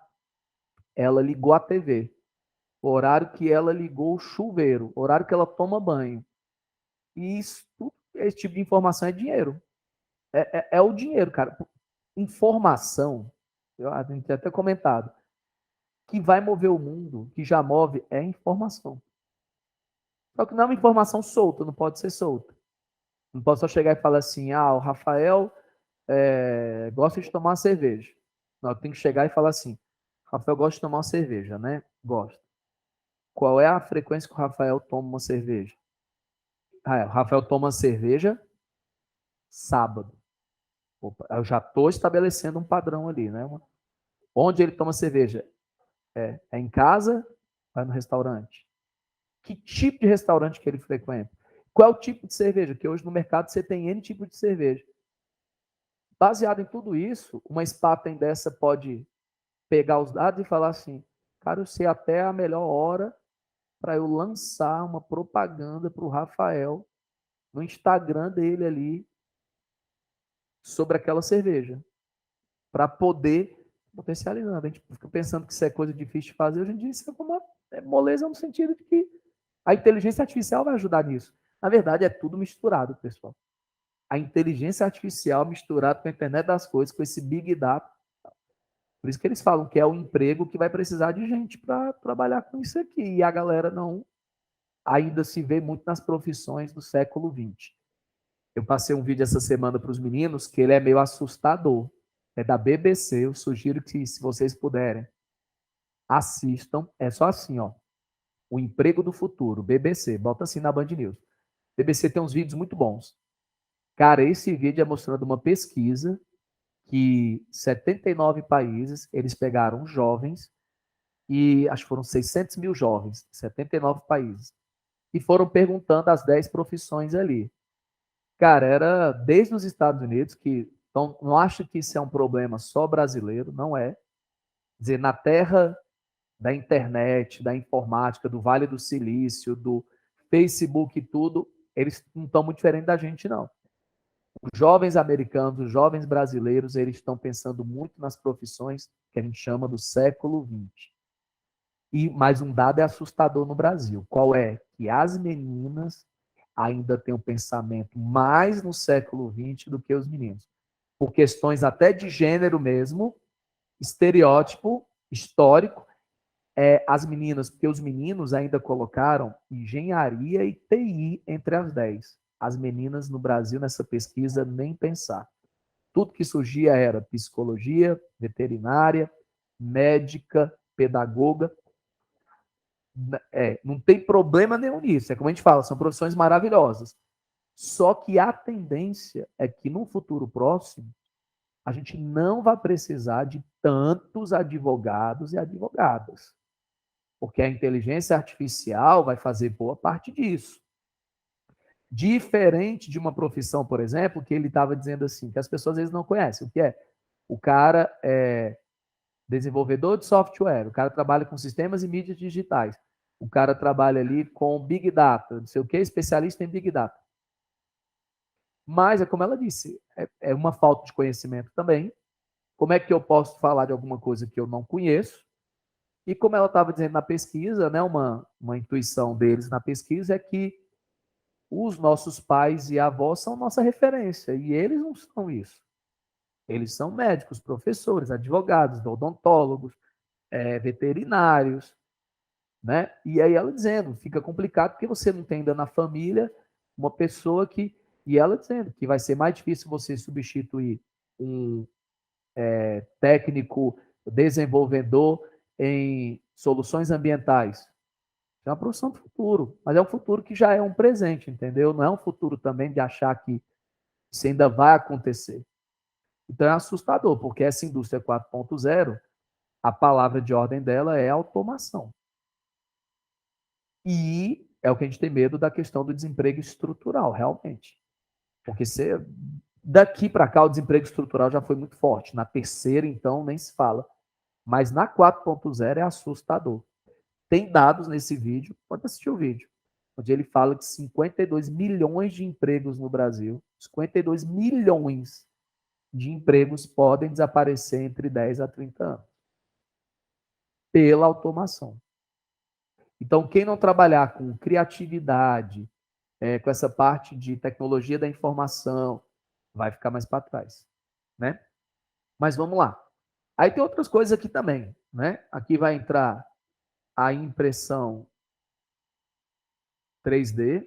ela ligou a TV. O horário que ela ligou o chuveiro, o horário que ela toma banho. E isso, esse tipo de informação é dinheiro. É o dinheiro, cara. Informação, a gente tem até comentado, que vai mover o mundo, que já move, é informação. Só que não é uma informação solta, não pode ser solta. Não posso só chegar e falar assim, o Rafael gosta de tomar uma cerveja. Não, eu tenho que chegar e falar assim, Rafael gosta de tomar uma cerveja, né? Gosta. Qual é a frequência que o Rafael toma uma cerveja? O Rafael toma cerveja sábado. Opa, eu já estou estabelecendo um padrão ali, né? Onde ele toma cerveja? É em casa? Vai no restaurante? Que tipo de restaurante que ele frequenta? Qual é o tipo de cerveja? Porque hoje no mercado você tem N tipo de cerveja. Baseado em tudo isso, uma Spaten dessa pode pegar os dados e falar assim, cara, eu sei até a melhor hora para eu lançar uma propaganda para o Rafael no Instagram dele ali sobre aquela cerveja, para poder potencializar. A gente fica pensando que isso é coisa difícil de fazer, hoje em dia isso é uma moleza no sentido de que a inteligência artificial vai ajudar nisso. Na verdade, é tudo misturado, pessoal. A inteligência artificial misturada com a internet das coisas, com esse Big Data. Por isso que eles falam que é o emprego que vai precisar de gente para trabalhar com isso aqui. E a galera não ainda se vê muito nas profissões do século XX. Eu passei um vídeo essa semana para os meninos que ele é meio assustador. É da BBC, eu sugiro que, se vocês puderem, assistam. É só assim, ó. O Emprego do Futuro, BBC, bota assim na Band News. BBC tem uns vídeos muito bons. Cara, esse vídeo é mostrando uma pesquisa que 79 países, eles pegaram jovens, e acho que foram 600 mil jovens, 79 países, e foram perguntando as 10 profissões ali. Cara, era desde os Estados Unidos, que então, não acho que isso é um problema só brasileiro, não é. Quer dizer, na terra da internet, da informática, do Vale do Silício, do Facebook e tudo, eles não estão muito diferentes da gente, não. Os jovens americanos, os jovens brasileiros, eles estão pensando muito nas profissões que a gente chama do século XX. E mais um dado é assustador no Brasil. Qual é? Que as meninas ainda têm um pensamento mais no século XX do que os meninos. Por questões até de gênero mesmo, estereótipo histórico, as meninas, porque os meninos ainda colocaram engenharia e TI entre as 10. As meninas no Brasil, nessa pesquisa, nem pensar. Tudo que surgia era psicologia, veterinária, médica, pedagoga. Não tem problema nenhum nisso. É como a gente fala, são profissões maravilhosas. Só que a tendência é que no futuro próximo, a gente não vai precisar de tantos advogados e advogadas. Porque a inteligência artificial vai fazer boa parte disso. Diferente de uma profissão, por exemplo, que ele estava dizendo assim, que as pessoas às vezes não conhecem. O que é? O cara é desenvolvedor de software, o cara trabalha com sistemas e mídias digitais, o cara trabalha ali com Big Data, não sei o que, especialista em Big Data. Mas, é como ela disse, é uma falta de conhecimento também. Como é que eu posso falar de alguma coisa que eu não conheço? E como ela estava dizendo na pesquisa, né, uma intuição deles na pesquisa é que os nossos pais e avós são nossa referência, e eles não são isso. Eles são médicos, professores, advogados, odontólogos, veterinários, né? E aí ela dizendo, fica complicado porque você não tem ainda na família uma pessoa que... E ela dizendo que vai ser mais difícil você substituir um técnico desenvolvedor em soluções ambientais. É uma profissão do futuro, mas é um futuro que já é um presente, entendeu? Não é um futuro também de achar que isso ainda vai acontecer. Então é assustador, porque essa indústria 4.0, a palavra de ordem dela é automação. E é o que a gente tem medo da questão do desemprego estrutural, realmente. Porque daqui para cá o desemprego estrutural já foi muito forte. Na terceira, então, nem se fala. Mas na 4.0 é assustador. Tem dados nesse vídeo, pode assistir o vídeo, onde ele fala de 52 milhões de empregos no Brasil. 52 milhões de empregos podem desaparecer entre 10 a 30 anos pela automação. Então, quem não trabalhar com criatividade, com essa parte de tecnologia da informação, vai ficar mais para trás, né? Mas vamos lá. Aí tem outras coisas aqui também, né? Aqui vai entrar a impressão 3D.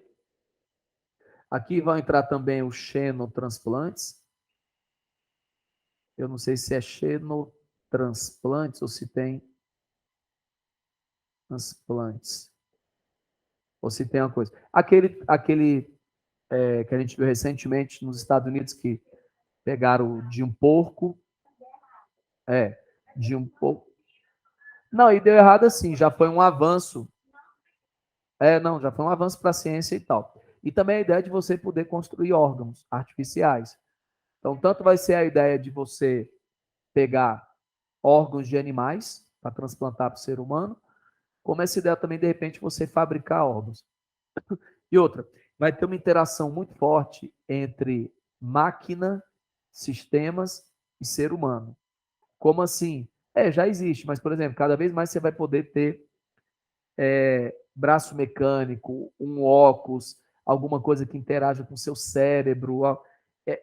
Aqui vão entrar também os xenotransplantes. Eu não sei se é xenotransplantes ou se tem transplantes. Ou se tem uma coisa. Aquele que a gente viu recentemente nos Estados Unidos, que pegaram de um porco. De um porco. Não, e deu errado assim, já foi um avanço. Não, já foi um avanço para a ciência e tal. E também a ideia de você poder construir órgãos artificiais. Então, tanto vai ser a ideia de você pegar órgãos de animais para transplantar para o ser humano, como essa ideia também, de repente, você fabricar órgãos. E outra, vai ter uma interação muito forte entre máquina, sistemas e ser humano. Como assim? Já existe, mas, por exemplo, cada vez mais você vai poder ter braço mecânico, um óculos, alguma coisa que interaja com o seu cérebro.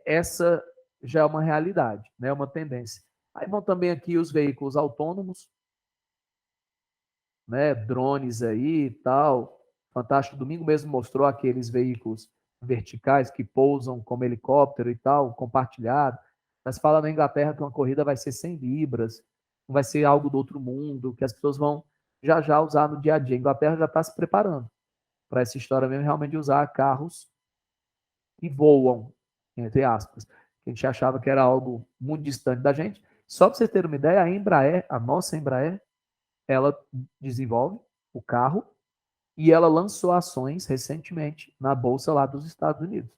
Essa já é uma realidade, né? Uma tendência. Aí vão também aqui os veículos autônomos, né? Drones aí e tal, Fantástico Domingo mesmo mostrou aqueles veículos verticais que pousam como helicóptero e tal, compartilhado. Mas fala na Inglaterra que uma corrida vai ser 100 libras, não vai ser algo do outro mundo, que as pessoas vão já já usar no dia a dia. A Inglaterra já está se preparando para essa história mesmo, realmente de usar carros que voam, entre aspas. A gente achava que era algo muito distante da gente. Só para vocês terem uma ideia, a Embraer, a nossa Embraer, ela desenvolve o carro e ela lançou ações recentemente na bolsa lá dos Estados Unidos.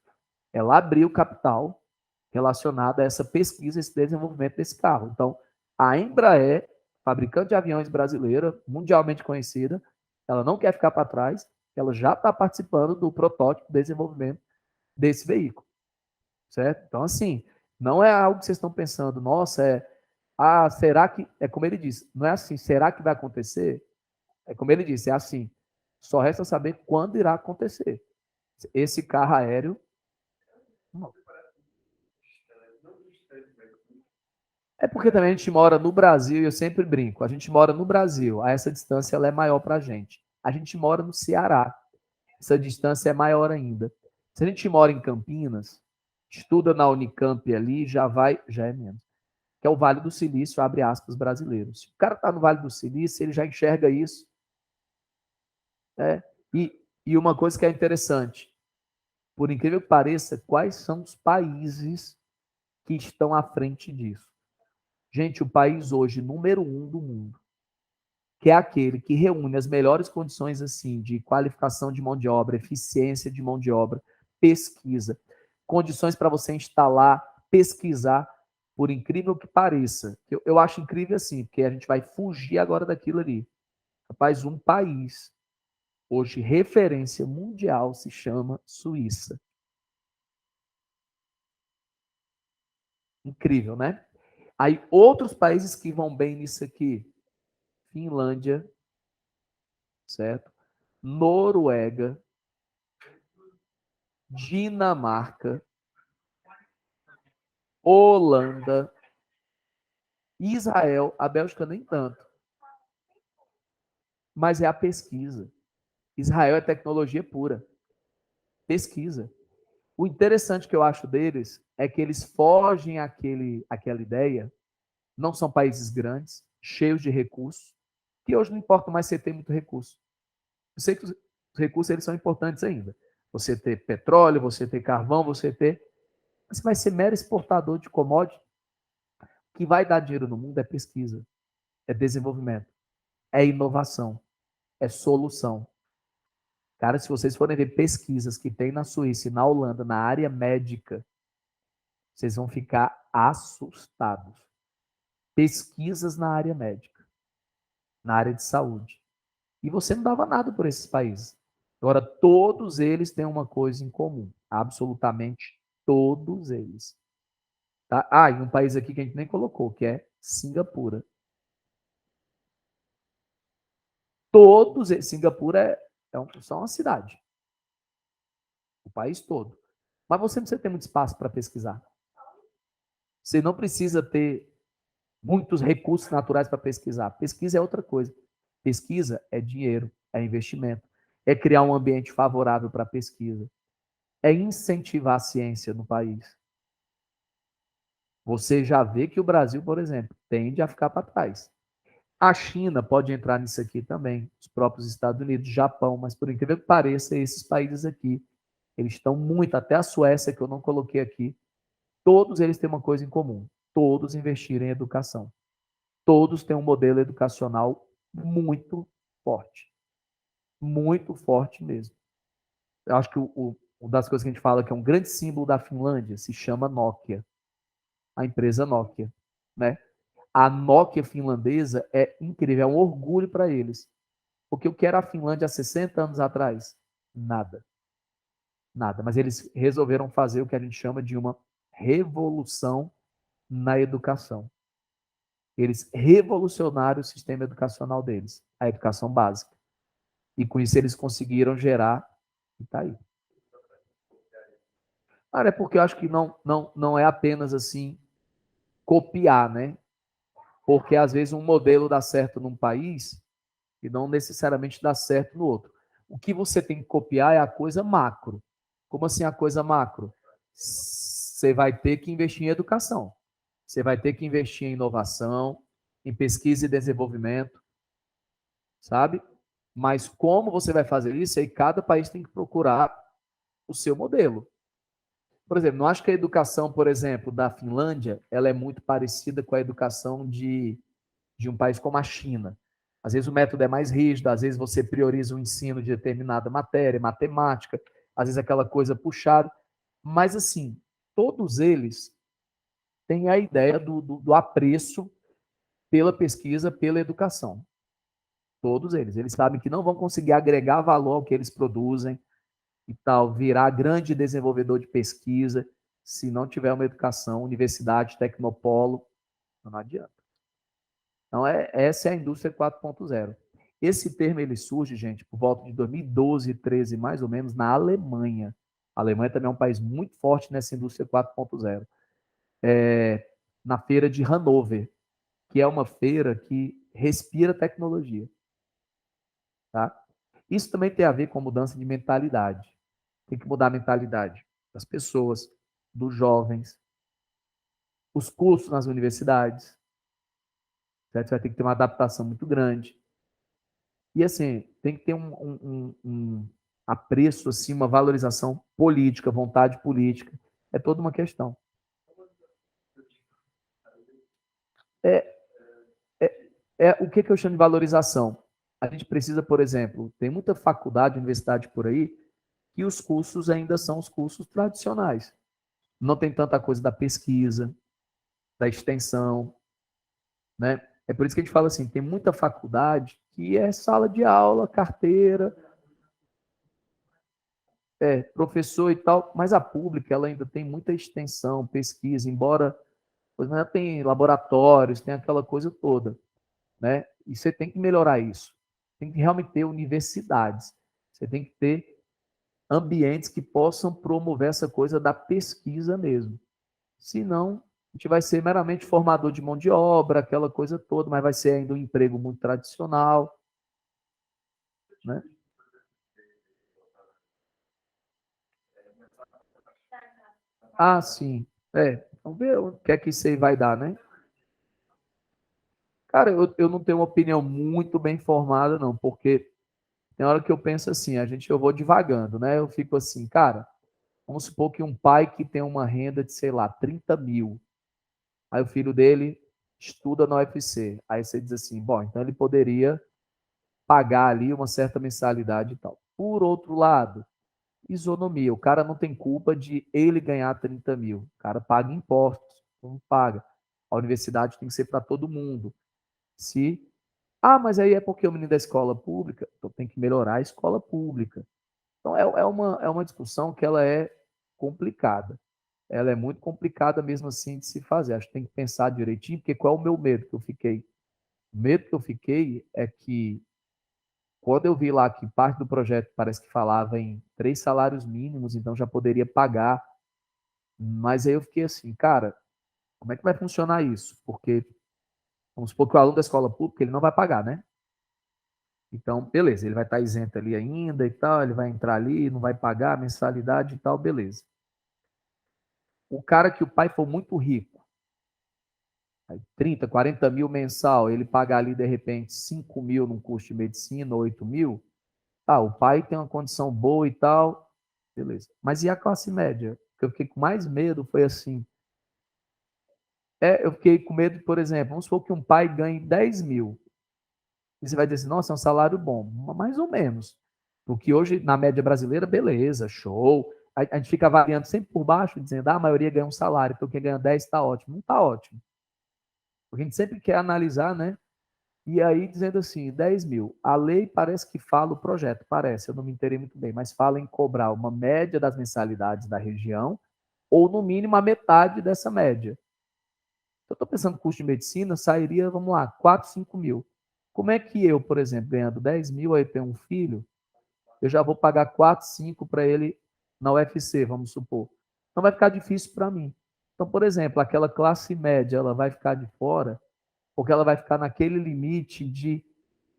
Ela abriu capital relacionado a essa pesquisa, esse desenvolvimento desse carro. Então, a Embraer, fabricante de aviões brasileira, mundialmente conhecida, ela não quer ficar para trás, ela já está participando do protótipo de desenvolvimento desse veículo, certo? Então, assim, não é algo que vocês estão pensando, nossa, será que, é como ele disse, não é assim, será que vai acontecer? É como ele disse, é assim, só resta saber quando irá acontecer. Esse carro aéreo, não. É porque também a gente mora no Brasil, e eu sempre brinco, a gente mora no Brasil, a essa distância ela é maior para a gente. A gente mora no Ceará, essa distância é maior ainda. Se a gente mora em Campinas, estuda na Unicamp ali, já é menos. Que é o Vale do Silício, abre aspas, brasileiro. Se o cara está no Vale do Silício, ele já enxerga isso. Né? E uma coisa que é interessante, por incrível que pareça, quais são os países que estão à frente disso? Gente, o país hoje número 1 do mundo, que é aquele que reúne as melhores condições assim de qualificação de mão de obra, eficiência de mão de obra, pesquisa, condições para você instalar, pesquisar, por incrível que pareça. Eu acho incrível assim, porque a gente vai fugir agora daquilo ali. Rapaz, um país hoje referência mundial se chama Suíça. Incrível, né? Aí outros países que vão bem nisso aqui, Finlândia, certo? Noruega, Dinamarca, Holanda, Israel, a Bélgica nem tanto. Mas é a pesquisa. Israel é tecnologia pura. Pesquisa. O interessante que eu acho deles é que eles fogem àquela ideia, não são países grandes, cheios de recursos, que hoje não importa mais você ter muito recurso. Eu sei que os recursos eles são importantes ainda. Você ter petróleo, você ter carvão, você ter... Você vai ser mero exportador de commodity. O que vai dar dinheiro no mundo é pesquisa, é desenvolvimento, é inovação, é solução. Cara, se vocês forem ver pesquisas que tem na Suíça e na Holanda, na área médica, vocês vão ficar assustados. Pesquisas na área médica, na área de saúde. E você não dava nada por esses países. Agora, todos eles têm uma coisa em comum. Absolutamente todos eles. Tá? Ah, e um país aqui que a gente nem colocou, que é Singapura. Todos eles. Singapura é só uma cidade. O país todo. Mas você não precisa ter muito espaço para pesquisar. Você não precisa ter muitos recursos naturais para pesquisar. Pesquisa é outra coisa. Pesquisa é dinheiro, é investimento, é criar um ambiente favorável para a pesquisa, é incentivar a ciência no país. Você já vê que o Brasil, por exemplo, tende a ficar para trás. A China pode entrar nisso aqui também, os próprios Estados Unidos, Japão, mas por incrível que pareça, esses países aqui, eles estão muito, até a Suécia, que eu não coloquei aqui, todos eles têm uma coisa em comum, todos investiram em educação. Todos têm um modelo educacional muito forte mesmo. Eu acho que uma das coisas que a gente fala que é um grande símbolo da Finlândia se chama Nokia, a empresa Nokia, né? A Nokia finlandesa é incrível, é um orgulho para eles. Porque o que era a Finlândia há 60 anos atrás? Nada. Nada. Mas eles resolveram fazer o que a gente chama de uma revolução na educação. Eles revolucionaram o sistema educacional deles, a educação básica. E com isso eles conseguiram gerar. E tá aí. Cara, é porque eu acho que não é apenas assim copiar, né? Porque às vezes um modelo dá certo num país e não necessariamente dá certo no outro. O que você tem que copiar é a coisa macro. Como assim a coisa macro? Você vai ter que investir em educação. Você vai ter que investir em inovação, em pesquisa e desenvolvimento, sabe? Mas como você vai fazer isso, aí cada país tem que procurar o seu modelo. Por exemplo, não acho que a educação, por exemplo, da Finlândia, ela é muito parecida com a educação de um país como a China. Às vezes o método é mais rígido, às vezes você prioriza o ensino de determinada matéria, matemática, às vezes aquela coisa puxada. Mas, assim, todos eles têm a ideia do apreço pela pesquisa, pela educação. Todos eles. Eles sabem que não vão conseguir agregar valor ao que eles produzem e tal, virar grande desenvolvedor de pesquisa, se não tiver uma educação, universidade, tecnopolo, não adianta. Então, essa é a indústria 4.0. Esse termo ele surge, gente, por volta de 2012, 13, mais ou menos, na Alemanha. A Alemanha também é um país muito forte nessa indústria 4.0. Na feira de Hannover, que é uma feira que respira tecnologia. Tá? Isso também tem a ver com mudança de mentalidade. Tem que mudar a mentalidade das pessoas, dos jovens, os cursos nas universidades. Certo? Você vai ter que ter uma adaptação muito grande. E assim, tem que ter um apreço, assim, uma valorização política, vontade política. É toda uma questão. É, o que eu chamo de valorização? A gente precisa, por exemplo, tem muita faculdade, universidade por aí, que os cursos ainda são os cursos tradicionais. Não tem tanta coisa da pesquisa, da extensão, né? É por isso que a gente fala assim, tem muita faculdade que é sala de aula, carteira, professor e tal, mas a pública ela ainda tem muita extensão, pesquisa, embora pois ainda tem laboratórios, tem aquela coisa toda, né? E você tem que melhorar isso. Tem que realmente ter universidades. Você tem que ter ambientes que possam promover essa coisa da pesquisa mesmo. Senão, a gente vai ser meramente formador de mão de obra, aquela coisa toda, mas vai ser ainda um emprego muito tradicional, né? Ah, sim. Vamos ver o que é que isso aí vai dar, né? Cara, eu não tenho uma opinião muito bem formada, não, porque tem hora que eu penso assim, eu vou divagando, né? Eu fico assim, cara, vamos supor que um pai que tem uma renda de, sei lá, 30 mil, aí o filho dele estuda na UFC. Aí você diz assim, bom, então ele poderia pagar ali uma certa mensalidade e tal. Por outro lado, isonomia. O cara não tem culpa de ele ganhar 30 mil. O cara paga impostos, não paga. A universidade tem que ser para todo mundo. Se mas aí é porque o menino da escola pública, então tem que melhorar a escola pública. Então é uma discussão que ela é complicada. Ela é muito complicada mesmo assim de se fazer. Acho que tem que pensar direitinho, porque qual é o meu medo que eu fiquei? O medo que eu fiquei é que quando eu vi lá que parte do projeto parece que falava em 3 salários mínimos, então já poderia pagar. Mas aí eu fiquei assim, cara, como é que vai funcionar isso? Porque vamos supor que o aluno da escola pública ele não vai pagar, né? Então, beleza, ele vai estar isento ali ainda e tal, ele vai entrar ali, não vai pagar a mensalidade e tal, beleza. O cara que o pai for muito rico, 30, 40 mil mensal, ele pagar ali de repente 5 mil num curso de medicina, 8 mil, o pai tem uma condição boa e tal, beleza. Mas e a classe média? O que eu fiquei com mais medo foi assim, eu fiquei com medo, por exemplo, vamos supor que um pai ganhe 10 mil, e você vai dizer assim, nossa, é um salário bom. Mais ou menos. Porque hoje, na média brasileira, beleza, show. A gente fica avaliando sempre por baixo, dizendo, a maioria ganha um salário, então quem ganha 10 está ótimo. Não está ótimo. Porque a gente sempre quer analisar, né? E aí, dizendo assim, 10 mil. A lei parece que fala o projeto, parece, eu não me enterei muito bem, mas fala em cobrar uma média das mensalidades da região, ou no mínimo a metade dessa média. Eu estou pensando que o custo de medicina sairia, vamos lá, 4, 5 mil. Como é que eu, por exemplo, ganhando 10 mil, aí tenho um filho, eu já vou pagar 4, 5 para ele na UFC, vamos supor. Então vai ficar difícil para mim. Então, por exemplo, aquela classe média, ela vai ficar de fora, porque ela vai ficar naquele limite de.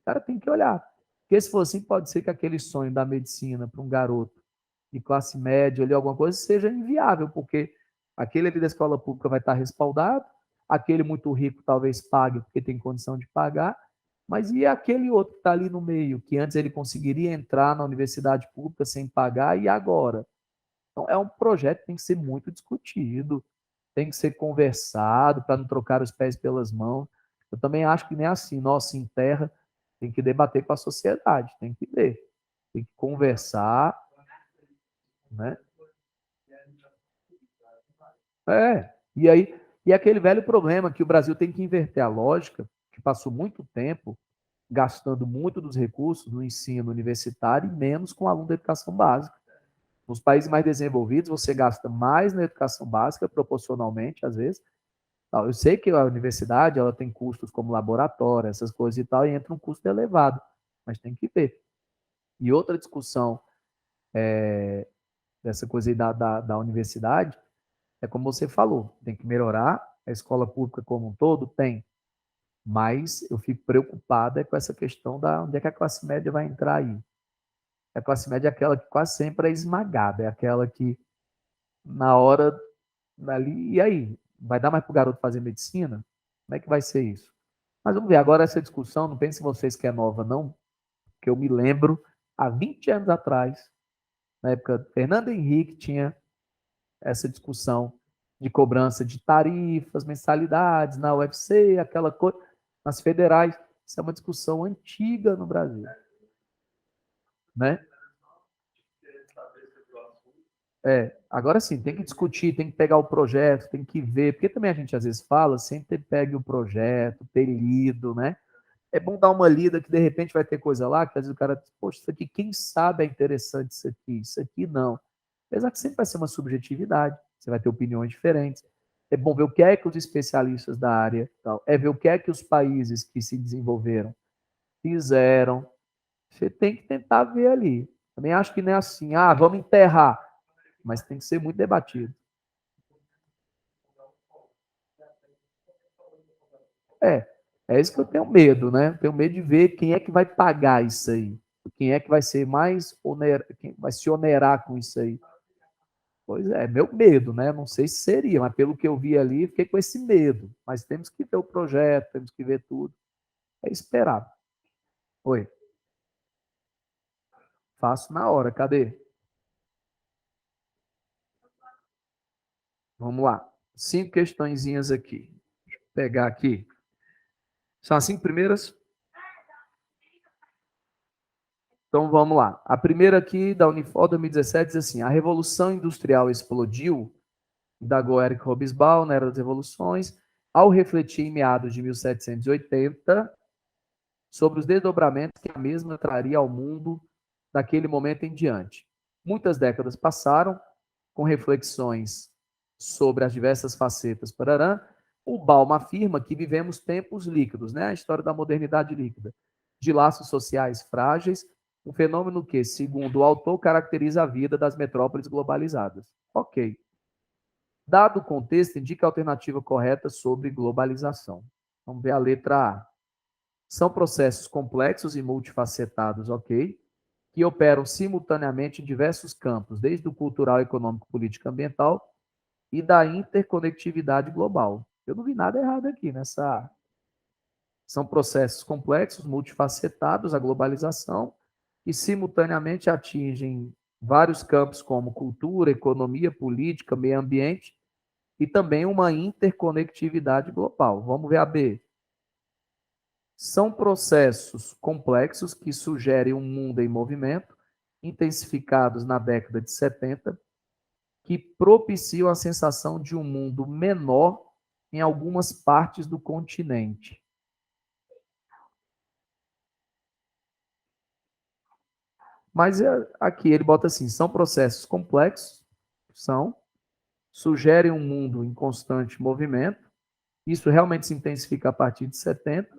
Cara, tem que olhar. Porque se for assim, pode ser que aquele sonho da medicina para um garoto de classe média ali, alguma coisa, seja inviável, porque aquele ali da escola pública vai estar respaldado, aquele muito rico talvez pague porque tem condição de pagar, mas e aquele outro que está ali no meio, que antes ele conseguiria entrar na universidade pública sem pagar, e agora? Então, é um projeto que tem que ser muito discutido, tem que ser conversado para não trocar os pés pelas mãos. Eu também acho que nem assim, nossa, em terra, tem que debater com a sociedade, tem que ver, tem que conversar, né? E aí, e aquele velho problema que o Brasil tem que inverter a lógica, que passou muito tempo gastando muito dos recursos no ensino universitário e menos com o aluno da educação básica. Nos países mais desenvolvidos, você gasta mais na educação básica, proporcionalmente, às vezes. Eu sei que a universidade ela tem custos como laboratório, essas coisas e tal, e entra um custo elevado, mas tem que ver. E outra discussão dessa coisa aí da universidade é como você falou, tem que melhorar a escola pública como um todo, tem, mas eu fico preocupada com essa questão da onde é que a classe média vai entrar aí. A classe média é aquela que quase sempre é esmagada, é aquela que na hora ali, e aí? Vai dar mais para o garoto fazer medicina? Como é que vai ser isso? Mas vamos ver, agora essa discussão, não pensem vocês que é nova, não, que eu me lembro, há 20 anos atrás, na época, Fernando Henrique tinha essa discussão de cobrança de tarifas, mensalidades na UFC, aquela coisa, nas federais. Isso é uma discussão antiga no Brasil, né? Agora sim, tem que discutir, tem que pegar o projeto, tem que ver, porque também a gente às vezes fala sem ter pegue o projeto, ter lido, né? É bom dar uma lida que de repente vai ter coisa lá que às vezes o cara diz, poxa, isso aqui, quem sabe é interessante isso aqui não. Apesar que sempre vai ser uma subjetividade, você vai ter opiniões diferentes. É bom ver o que é que os especialistas da área, tal, é ver o que é que os países que se desenvolveram fizeram. Você tem que tentar ver ali. Também acho que não é assim, vamos enterrar, mas tem que ser muito debatido. É, é isso que eu tenho medo, né? Tenho medo de ver quem é que vai pagar isso aí. Quem é que vai ser mais quem vai se onerar com isso aí. Pois é, meu medo, né? Não sei se seria, mas pelo que eu vi ali, fiquei com esse medo. Mas temos que ver o projeto, temos que ver tudo. É esperar. Oi, faço na hora, cadê? Vamos lá. 5 questõezinhas aqui. Deixa eu pegar aqui. São as 5 primeiras? Então vamos lá. A primeira aqui da Unifor 2017 diz assim: a Revolução Industrial explodiu, indagou Eric Hobsbawm na Era das Revoluções, ao refletir em meados de 1780 sobre os desdobramentos que a mesma traria ao mundo daquele momento em diante. Muitas décadas passaram, com reflexões sobre as diversas facetas. Parará. O Baum afirma que vivemos tempos líquidos, né? A história da modernidade líquida, de laços sociais frágeis, um fenômeno que, segundo o autor, caracteriza a vida das metrópoles globalizadas. Ok. Dado o contexto, indica a alternativa correta sobre globalização. Vamos ver a letra A. São processos complexos e multifacetados, ok? Que operam simultaneamente em diversos campos, desde o cultural, econômico, político, ambiental e da interconectividade global. Eu não vi nada errado aqui nessa. São processos complexos, multifacetados, a globalização, que simultaneamente atingem vários campos como cultura, economia, política, meio ambiente e também uma interconectividade global. Vamos ver a B. São processos complexos que sugerem um mundo em movimento, intensificados na década de 70, que propiciam a sensação de um mundo menor em algumas partes do continente. Mas aqui ele bota assim: são processos complexos, sugerem um mundo em constante movimento, isso realmente se intensifica a partir de 70,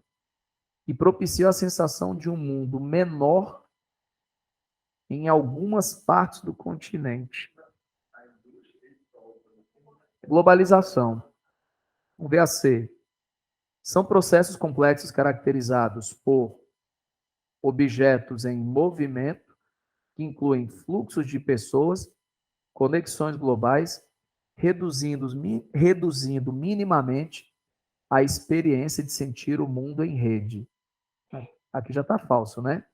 e propicia a sensação de um mundo menor em algumas partes do continente. Globalização. Vamos ver a C. São processos complexos caracterizados por objetos em movimento, que incluem fluxos de pessoas, conexões globais, reduzindo minimamente a experiência de sentir o mundo em rede. Aqui já está falso, né?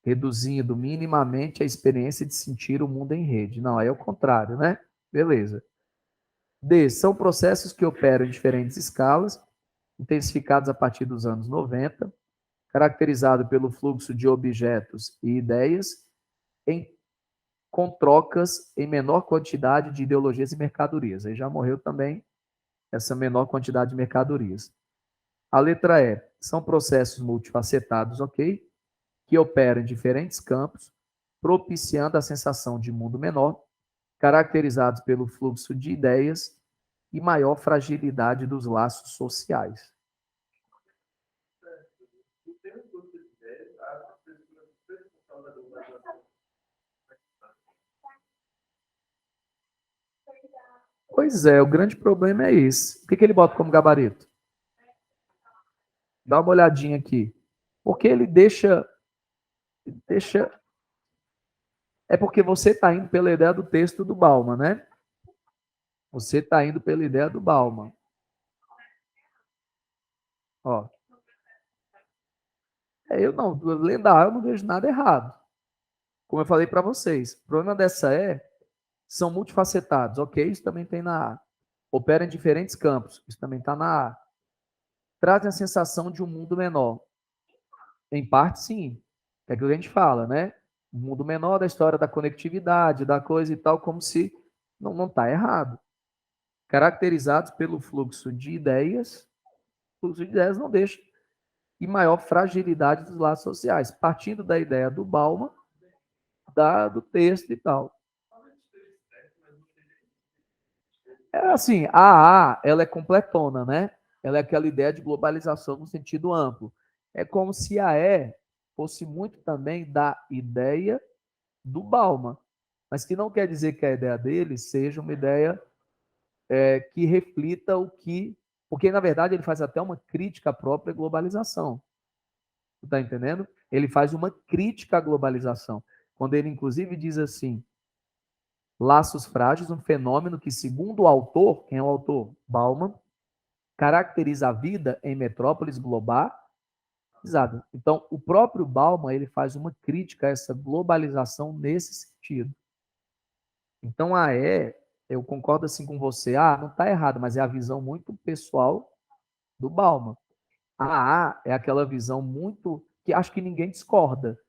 Reduzindo minimamente a experiência de sentir o mundo em rede. Não, aí é o contrário, né? Beleza. D. São processos que operam em diferentes escalas, intensificados a partir dos anos 90, caracterizado pelo fluxo de objetos e ideias, com trocas em menor quantidade de ideologias e mercadorias. Aí já morreu também essa menor quantidade de mercadorias. A letra E. São processos multifacetados, ok? Que operam em diferentes campos, propiciando a sensação de mundo menor, caracterizados pelo fluxo de ideias e maior fragilidade dos laços sociais. Pois é, o grande problema é esse. O que ele bota como gabarito? Dá uma olhadinha aqui. Porque ele deixa. É porque você está indo pela ideia do texto do Bauman, né? Você está indo pela ideia do Bauman. Ó. Eu não, lendo a A, eu não vejo nada errado. Como eu falei para vocês, o problema dessa são multifacetados. Ok, isso também tem na A. Opera em diferentes campos. Isso também está na A. Trazem a sensação de um mundo menor. Em parte, sim. É aquilo que a gente fala, né? Um mundo menor da história da conectividade, da coisa e tal, como se não está errado. Caracterizados pelo fluxo de ideias. O fluxo de ideias não deixa. E maior fragilidade dos laços sociais. Partindo da ideia do Bauman, do texto e tal. É assim, a AA, ela é completona, né? Ela é aquela ideia de globalização no sentido amplo. É como se a E fosse muito também da ideia do Bauman, mas que não quer dizer que a ideia dele seja uma ideia que reflita o que... Porque, na verdade, ele faz até uma crítica à própria globalização. Tu tá entendendo? Ele faz uma crítica à globalização. Quando ele, inclusive, diz assim, laços frágeis, um fenômeno que, segundo o autor, quem é o autor? Bauman, caracteriza a vida em metrópoles globalizadas. Então, o próprio Bauman, ele faz uma crítica a essa globalização nesse sentido. Então, eu concordo assim com você, não está errado, mas é a visão muito pessoal do Bauman. A é aquela visão muito, que acho que ninguém discorda.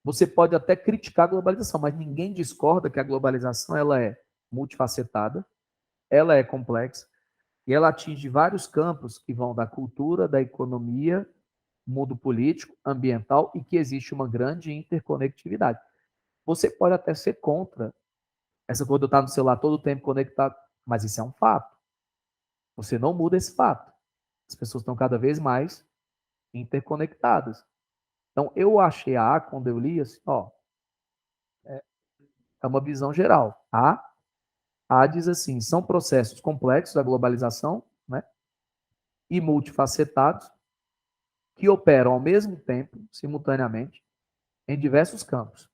Você pode até criticar a globalização, mas ninguém discorda que a globalização ela é multifacetada, ela é complexa, e ela atinge vários campos que vão da cultura, da economia, mundo político, ambiental, e que existe uma grande interconectividade. Você pode até ser contra essa coisa de eu estar no celular todo o tempo conectado, mas isso é um fato. Você não muda esse fato. As pessoas estão cada vez mais interconectadas. Então, eu achei a A, quando eu li, assim, é uma visão geral. A diz assim, são processos complexos da globalização, né, e multifacetados, que operam ao mesmo tempo, simultaneamente, em diversos campos.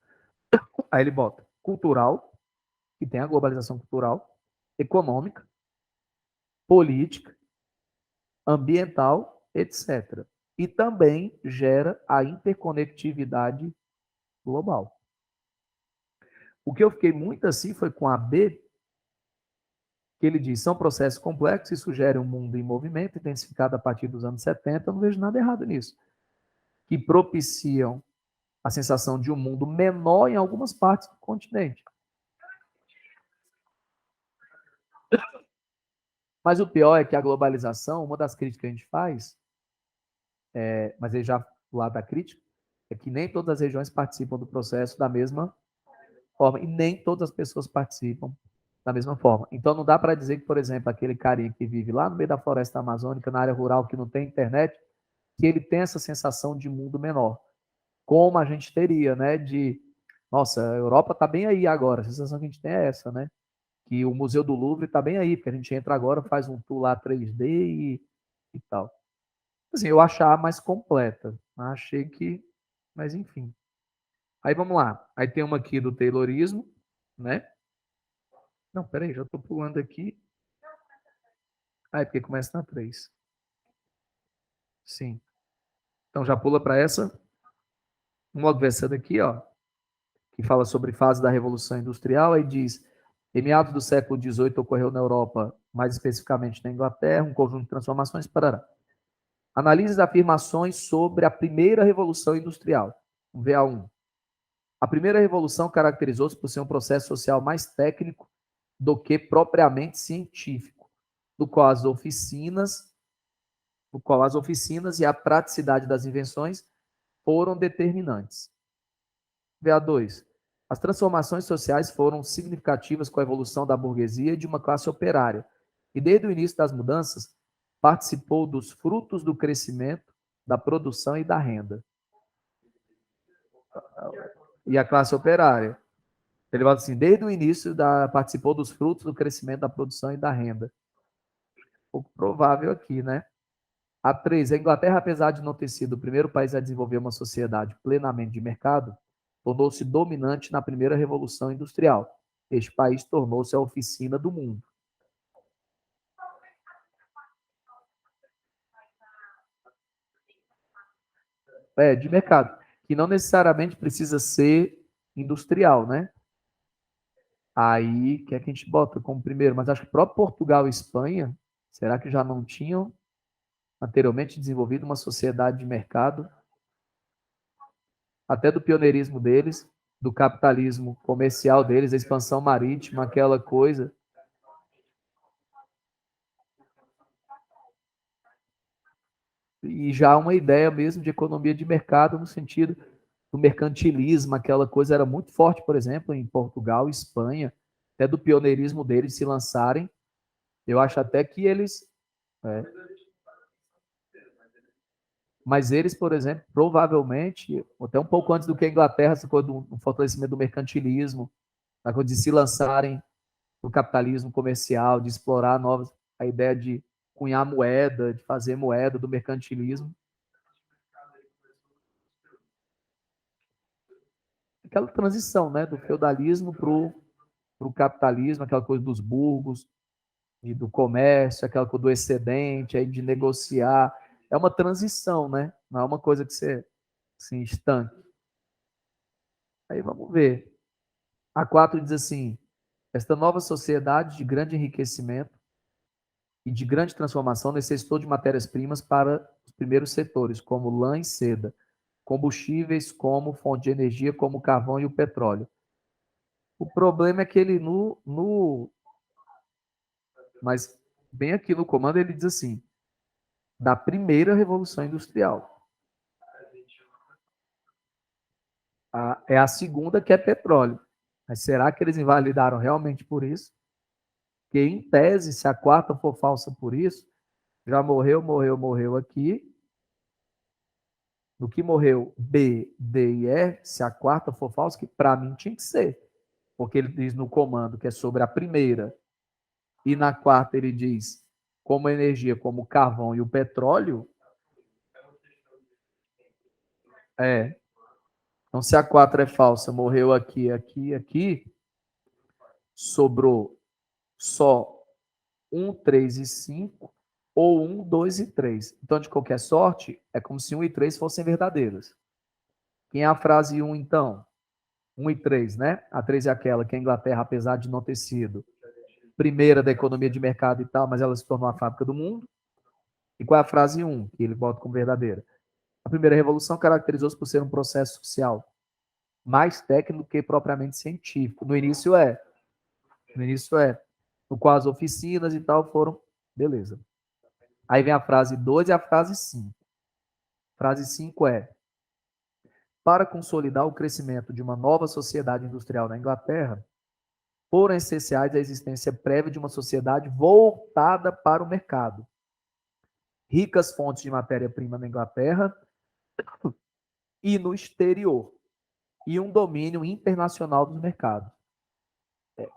Aí ele bota cultural, que tem a globalização cultural, econômica, política, ambiental, etc. E também gera a interconectividade global. O que eu fiquei muito assim foi com a B, que ele diz, são processos complexos e sugerem um mundo em movimento, intensificado a partir dos anos 70, eu não vejo nada errado nisso, que propiciam a sensação de um mundo menor em algumas partes do continente. Mas o pior é que a globalização, uma das críticas que a gente faz, mas aí já do lado da crítica, é que nem todas as regiões participam do processo da mesma forma, e nem todas as pessoas participam da mesma forma. Então não dá para dizer que, por exemplo, aquele carinha que vive lá no meio da floresta amazônica, na área rural, que não tem internet, que ele tem essa sensação de mundo menor. Como a gente teria, né? Nossa, a Europa está bem aí agora, a sensação que a gente tem é essa, né? Que o Museu do Louvre está bem aí, porque a gente entra agora, faz um tour lá 3D e tal. Assim, eu acho a mais completa. Achei que... Mas, enfim. Aí, vamos lá. Aí tem uma aqui do Taylorismo, né? Não, peraí, já estou pulando aqui. Ah, é porque começa na 3. Sim. Então, já pula para essa. Logo versando aqui, ó, que fala sobre fase da Revolução Industrial, aí diz, em meados do século XVIII ocorreu na Europa, mais especificamente na Inglaterra, um conjunto de transformações, parará. Analise as afirmações sobre a primeira Revolução Industrial. VA1. A primeira revolução caracterizou-se por ser um processo social mais técnico do que propriamente científico, do qual as oficinas e a praticidade das invenções foram determinantes. VA2. As transformações sociais foram significativas com a evolução da burguesia e de uma classe operária, e desde o início das mudanças participou dos frutos do crescimento, da produção e da renda. E a classe operária. Ele fala assim, desde o início participou dos frutos do crescimento, da produção e da renda. Pouco provável aqui, né? A 3. A Inglaterra, apesar de não ter sido o primeiro país a desenvolver uma sociedade plenamente de mercado, tornou-se dominante na primeira revolução industrial. Este país tornou-se a oficina do mundo. De mercado, que não necessariamente precisa ser industrial, né? Aí, que é que a gente bota como primeiro? Mas acho que próprio Portugal e Espanha, será que já não tinham anteriormente desenvolvido uma sociedade de mercado? Até do pioneirismo deles, do capitalismo comercial deles, a expansão marítima, aquela coisa. E já uma ideia mesmo de economia de mercado no sentido do mercantilismo, aquela coisa era muito forte, por exemplo, em Portugal e Espanha, até do pioneirismo deles se lançarem. Eu acho até que eles... Mas eles, por exemplo, provavelmente, até um pouco antes do que a Inglaterra, essa coisa do fortalecimento do mercantilismo, a coisa de se lançarem no capitalismo comercial, de explorar novas, a ideia de cunhar moeda, de fazer moeda do mercantilismo. Aquela transição, né, do feudalismo para o capitalismo, aquela coisa dos burgos, e do comércio, aquela coisa do excedente, aí de negociar. É uma transição, né? Não é uma coisa que você assim, estanque. Aí vamos ver. A 4 diz assim: esta nova sociedade de grande enriquecimento e de grande transformação necessitou de matérias-primas para os primeiros setores, como lã e seda, combustíveis como fonte de energia, como o carvão e o petróleo. O problema é que ele mas bem aqui no comando ele diz assim, da primeira revolução industrial. É a segunda que é petróleo. Mas será que eles invalidaram realmente por isso? Porque, em tese, se a quarta for falsa por isso, já morreu aqui. No que morreu B, D e E, se a quarta for falsa, que para mim tinha que ser. Porque ele diz no comando que é sobre a primeira, e na quarta ele diz como energia, como o carvão e o petróleo. Então, se a 4 é falsa, morreu aqui, sobrou só 1, 3 e 5, ou 1, 2 e 3. Então, de qualquer sorte, é como se 1 e 3 fossem verdadeiras. Quem é a frase 1, então? 1 e 3, né? A 3 é aquela que a Inglaterra, apesar de não ter sido primeira da economia de mercado e tal, mas ela se tornou a fábrica do mundo. E qual é a frase 1, que ele bota como verdadeira? A primeira revolução caracterizou-se por ser um processo social mais técnico que propriamente científico. No início é. No qual as oficinas e tal foram... Beleza. Aí vem a frase 2 e a frase 5. Frase 5 é: para consolidar o crescimento de uma nova sociedade industrial na Inglaterra, foram essenciais a existência prévia de uma sociedade voltada para o mercado. Ricas fontes de matéria-prima na Inglaterra e no exterior. E um domínio internacional dos mercados.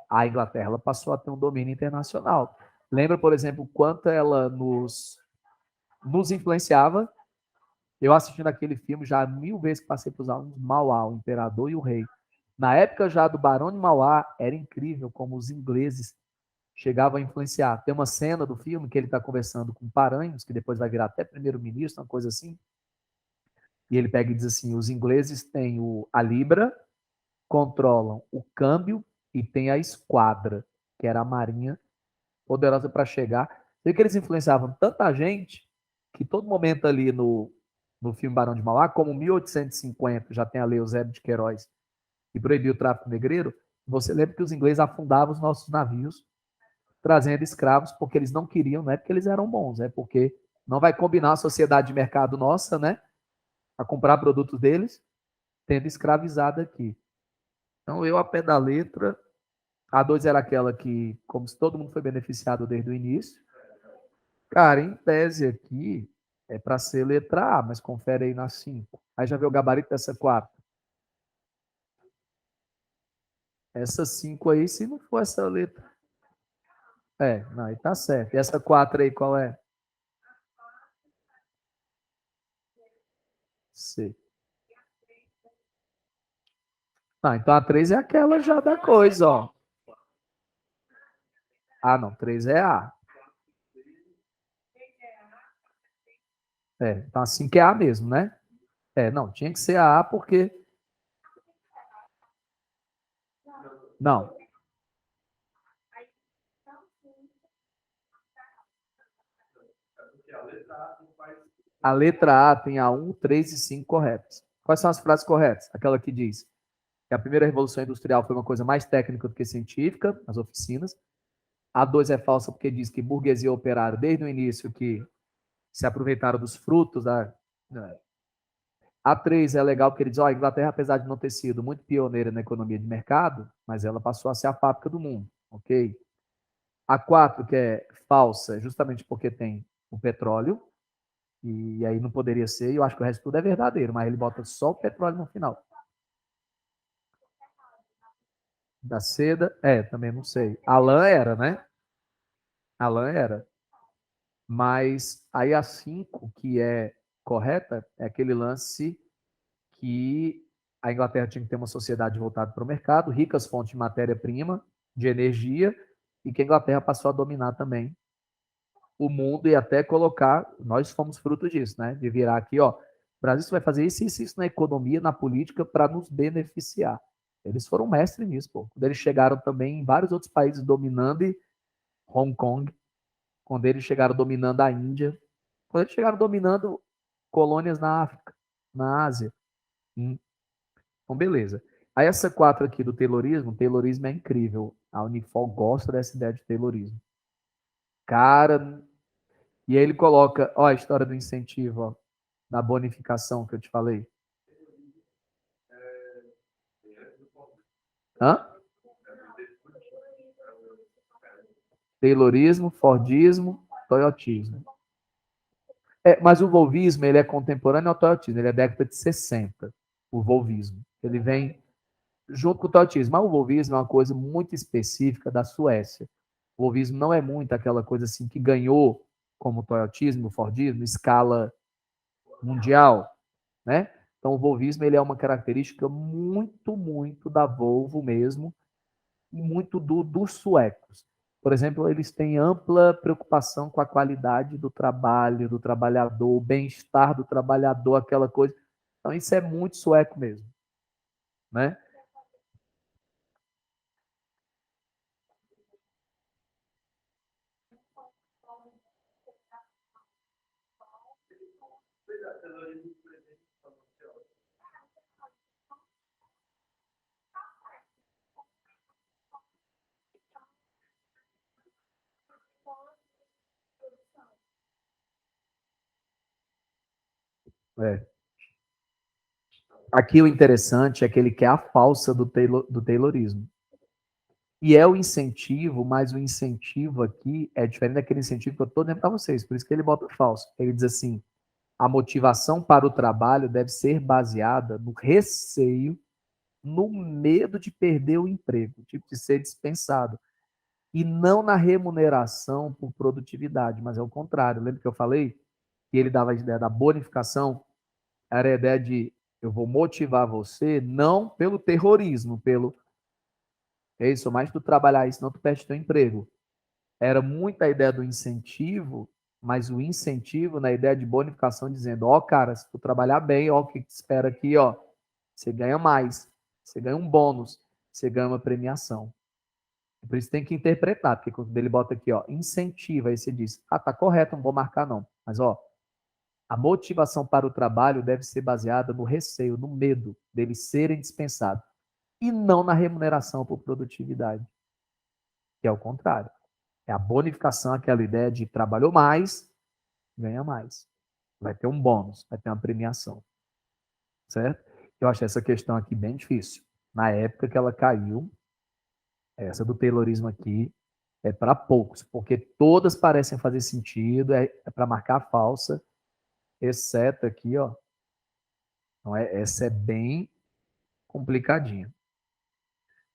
A Inglaterra ela passou a ter um domínio internacional. Lembra, por exemplo, quanto ela nos influenciava Eu assistindo aquele filme já 1000 vezes que passei para os alunos, Mauá, o Imperador e o Rei. Na época já do Barão de Mauá, era incrível como os ingleses chegavam a influenciar. Tem uma cena do filme que ele está conversando com Paranhos, que depois vai virar até primeiro-ministro, uma coisa assim, e ele pega e diz assim, os ingleses têm a Libra, controlam o câmbio e tem a esquadra, que era a marinha poderosa para chegar. Sei que eles influenciavam tanta gente que todo momento ali no filme Barão de Mauá, como 1850, já tem a lei Eusébio de Queiroz, que proibiu o tráfico negreiro, você lembra que os ingleses afundavam os nossos navios trazendo escravos porque eles não queriam, não é porque eles eram bons, é porque não vai combinar a sociedade de mercado nossa, né, a comprar produtos deles, tendo escravizado aqui. Então, eu, a pé da letra, a 2 era aquela que, como se todo mundo foi beneficiado desde o início. Cara, em tese aqui, é para ser letra A, mas confere aí na 5. Aí já vê o gabarito dessa 4. Essa 5 aí, se não for essa letra. É, não, aí tá certo. E essa 4 aí, qual é? C. Ah, então a 3 é aquela já da coisa, ó. Ah, não, 3 é A. É, então a 5 é A mesmo, né? É, não, tinha que ser a A porque. Não. A letra A tem a 1, 3 e 5 corretas. Quais são as frases corretas? Aquela que diz que a primeira revolução industrial foi uma coisa mais técnica do que científica, as oficinas. A 2 é falsa porque diz que burguesia e operário, desde o início, que se aproveitaram dos frutos da. A 3 é legal porque ele diz: ó, a Inglaterra, apesar de não ter sido muito pioneira na economia de mercado, mas ela passou a ser a fábrica do mundo, ok? A 4, que é falsa, justamente porque tem o petróleo, e aí não poderia ser, e eu acho que o resto tudo é verdadeiro, mas ele bota só o petróleo no final. Da seda, também não sei. A lã era, né? A lã era. Mas aí a 5, que é correta, é aquele lance que a Inglaterra tinha que ter uma sociedade voltada para o mercado, ricas fontes de matéria-prima, de energia, e que a Inglaterra passou a dominar também o mundo e até colocar, nós fomos fruto disso, né? De virar aqui, ó, o Brasil vai fazer isso na economia, na política, para nos beneficiar. Eles foram mestres nisso, pô. Quando eles chegaram também em vários outros países dominando, e Hong Kong, quando eles chegaram dominando a Índia, quando eles chegaram dominando colônias na África, na Ásia. Então, beleza. Aí essa 4 aqui do Taylorismo é incrível. A Unifol gosta dessa ideia de Taylorismo. Cara, e aí ele coloca, ó, a história do incentivo, ó, da bonificação que eu te falei. Hã? Taylorismo, Fordismo, Toyotismo. Mas o Volvismo, ele é contemporâneo ao Toyotismo, ele é década de 60, o Volvismo. Ele vem junto com o Toyotismo. Mas o Volvismo é uma coisa muito específica da Suécia. O Volvismo não é muito aquela coisa assim que ganhou, como o Toyotismo, o Fordismo, escala mundial, né? Então o Volvismo ele é uma característica muito, muito da Volvo mesmo, e muito dos suecos. Por exemplo, eles têm ampla preocupação com a qualidade do trabalho, do trabalhador, o bem-estar do trabalhador, aquela coisa. Então, isso é muito sueco mesmo, né? É. Aqui o interessante é que ele quer a falsa do Taylorismo. E é o incentivo, mas o incentivo aqui é diferente daquele incentivo que eu estou dando para vocês, por isso que ele bota falso. Ele diz assim: a motivação para o trabalho deve ser baseada no receio, no medo de perder o emprego, tipo de ser dispensado, e não na remuneração por produtividade, mas é o contrário. Lembra que eu falei que ele dava a ideia da bonificação? era a ideia de eu vou motivar você não pelo terrorismo, pelo é isso, mais tu trabalhar isso, não tu perde teu emprego. Era muita a ideia do incentivo, mas o incentivo na ideia de bonificação, dizendo, ó, cara, se tu trabalhar bem, ó, o que te espera aqui, ó, você ganha mais, você ganha um bônus, você ganha uma premiação. Por isso tem que interpretar, porque quando ele bota aqui, ó, incentiva, aí você diz, ah, tá correto, não vou marcar não. Mas, ó, a motivação para o trabalho deve ser baseada no receio, no medo deles serem dispensados, e não na remuneração por produtividade, que é o contrário. É a bonificação, aquela ideia de trabalhou mais, ganha mais. Vai ter um bônus, vai ter uma premiação. Certo? Eu achei essa questão aqui bem difícil. Na época que ela caiu, essa do Taylorismo aqui é para poucos, porque todas parecem fazer sentido, é para marcar a falsa, exceto aqui, ó. Então, essa é bem complicadinha.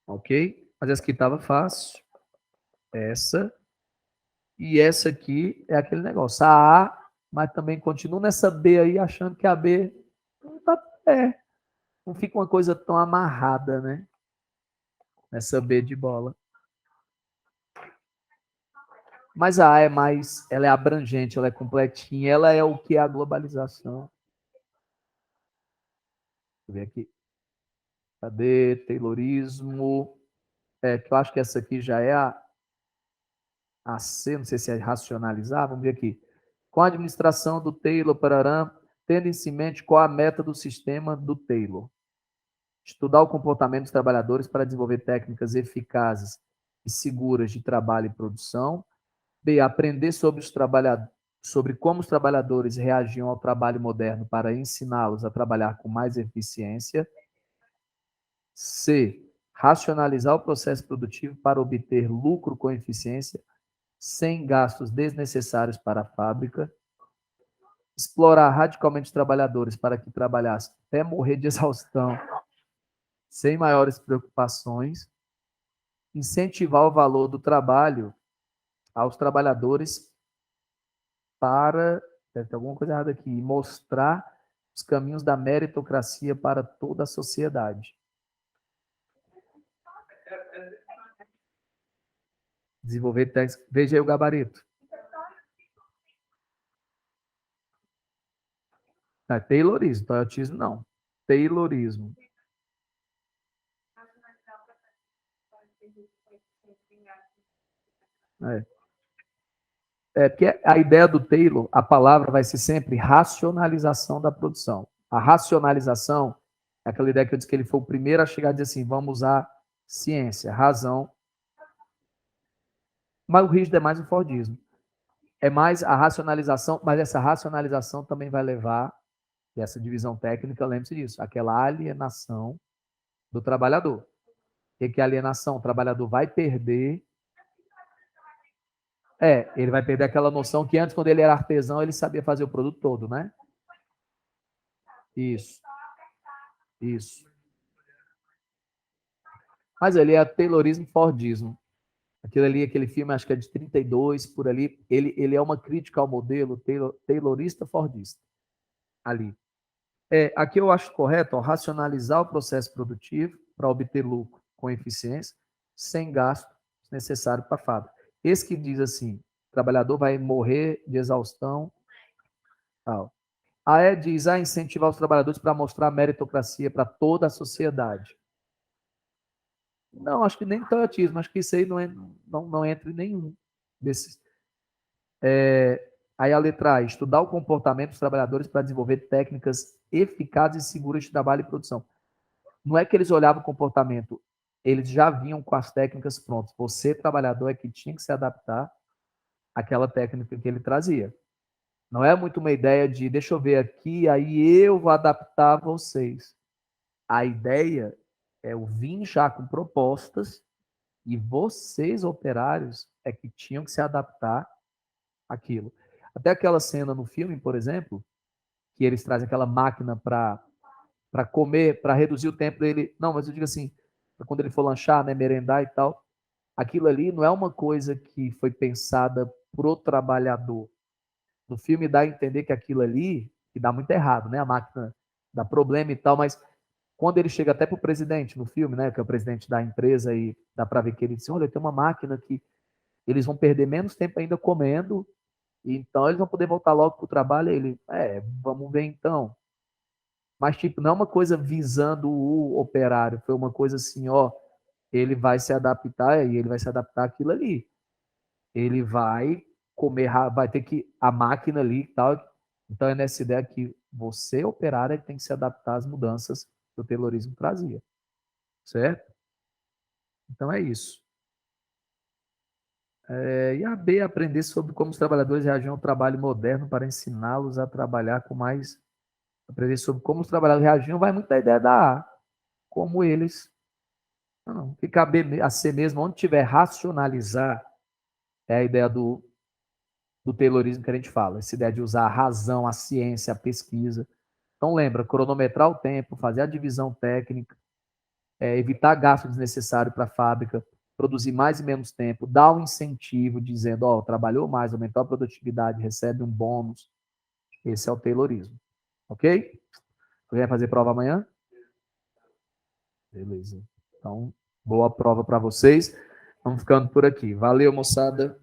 Ok? Mas essa aqui estava fácil. Essa. E essa aqui é aquele negócio. A A, mas também continua nessa B aí, achando que a B não fica uma coisa tão amarrada, né? Nessa B de bola. Mas a A é mais, ela é abrangente, ela é completinha, ela é o que é a globalização. Deixa eu ver aqui. Cadê? Taylorismo. Que eu acho que essa aqui já é a C, não sei se é racionalizar, vamos ver aqui. Com a administração do Taylor, parará, tendo em mente qual a meta do sistema do Taylor. Estudar o comportamento dos trabalhadores para desenvolver técnicas eficazes e seguras de trabalho e produção. B. Aprender sobre como os trabalhadores reagiam ao trabalho moderno para ensiná-los a trabalhar com mais eficiência. C. Racionalizar o processo produtivo para obter lucro com eficiência, sem gastos desnecessários para a fábrica. Explorar radicalmente os trabalhadores para que trabalhassem até morrer de exaustão, sem maiores preocupações. Incentivar o valor do trabalho aos trabalhadores para, deve ter alguma coisa errada aqui, mostrar os caminhos da meritocracia para toda a sociedade. Desenvolver técnicas. Veja aí o gabarito. Não é Taylorismo, Toyotismo não. Taylorismo. Porque a ideia do Taylor, a palavra vai ser sempre racionalização da produção. A racionalização é aquela ideia que eu disse que ele foi o primeiro a chegar a dizer assim, vamos usar ciência, razão. Mas o rígido é mais o Fordismo. É mais a racionalização, mas essa racionalização também vai levar, e essa divisão técnica, lembre-se disso, aquela alienação do trabalhador. O que é alienação? O trabalhador vai perder. Ele vai perder aquela noção que antes, quando ele era artesão, ele sabia fazer o produto todo, né? Isso. Isso. Mas ali é Taylorismo, Fordismo. Aquilo ali, aquele filme, acho que é de 32, por ali, ele é uma crítica ao modelo taylorista, fordista. Ali. Aqui eu acho correto, ó, racionalizar o processo produtivo para obter lucro com eficiência, sem gasto necessário para a fábrica. Esse que diz assim, o trabalhador vai morrer de exaustão. Tal. A E diz, incentivar os trabalhadores para mostrar a meritocracia para toda a sociedade. Não, acho que nem toyotismo, acho que isso aí não entra em nenhum desses. Aí a letra A, estudar o comportamento dos trabalhadores para desenvolver técnicas eficazes e seguras de trabalho e produção. Não é que eles olhavam o comportamento, eles já vinham com as técnicas prontas. Você, trabalhador, é que tinha que se adaptar àquela técnica que ele trazia. Não é muito uma ideia de, deixa eu ver aqui, aí eu vou adaptar vocês. A ideia é eu vim já com propostas e vocês, operários, é que tinham que se adaptar àquilo. Até aquela cena no filme, por exemplo, que eles trazem aquela máquina para comer, para reduzir o tempo dele. Não, mas eu digo assim, quando ele for lanchar, né, merendar e tal, aquilo ali não é uma coisa que foi pensada pro trabalhador. No filme dá a entender que aquilo ali, que dá muito errado, né? A máquina dá problema e tal, mas quando ele chega até para o presidente no filme, né, que é o presidente da empresa, e dá para ver que ele diz, olha, tem uma máquina que eles vão perder menos tempo ainda comendo, então eles vão poder voltar logo para o trabalho. Ele, vamos ver então. Mas, tipo, não é uma coisa visando o operário, foi uma coisa assim, ó, ele vai se adaptar e ele vai se adaptar àquilo ali. Ele vai comer, vai ter que, a máquina ali e tal. Então é nessa ideia que você, operário, tem que se adaptar às mudanças que o Taylorismo trazia. Certo? Então é isso. E a B, aprender sobre como os trabalhadores reagem ao trabalho moderno para ensiná-los a trabalhar com mais. Aprender sobre como os trabalhadores reagiam vai muito da ideia da A, como eles. Não, fica a, B, a C mesmo, onde tiver racionalizar, é a ideia do Taylorismo que a gente fala, essa ideia de usar a razão, a ciência, a pesquisa. Então lembra, cronometrar o tempo, fazer a divisão técnica, evitar gasto desnecessário para a fábrica, produzir mais e menos tempo, dar um incentivo dizendo, ó, trabalhou mais, aumentou a produtividade, recebe um bônus. Esse é o Taylorismo. Ok? Você vai fazer prova amanhã? Beleza. Então, boa prova para vocês. Vamos ficando por aqui. Valeu, moçada.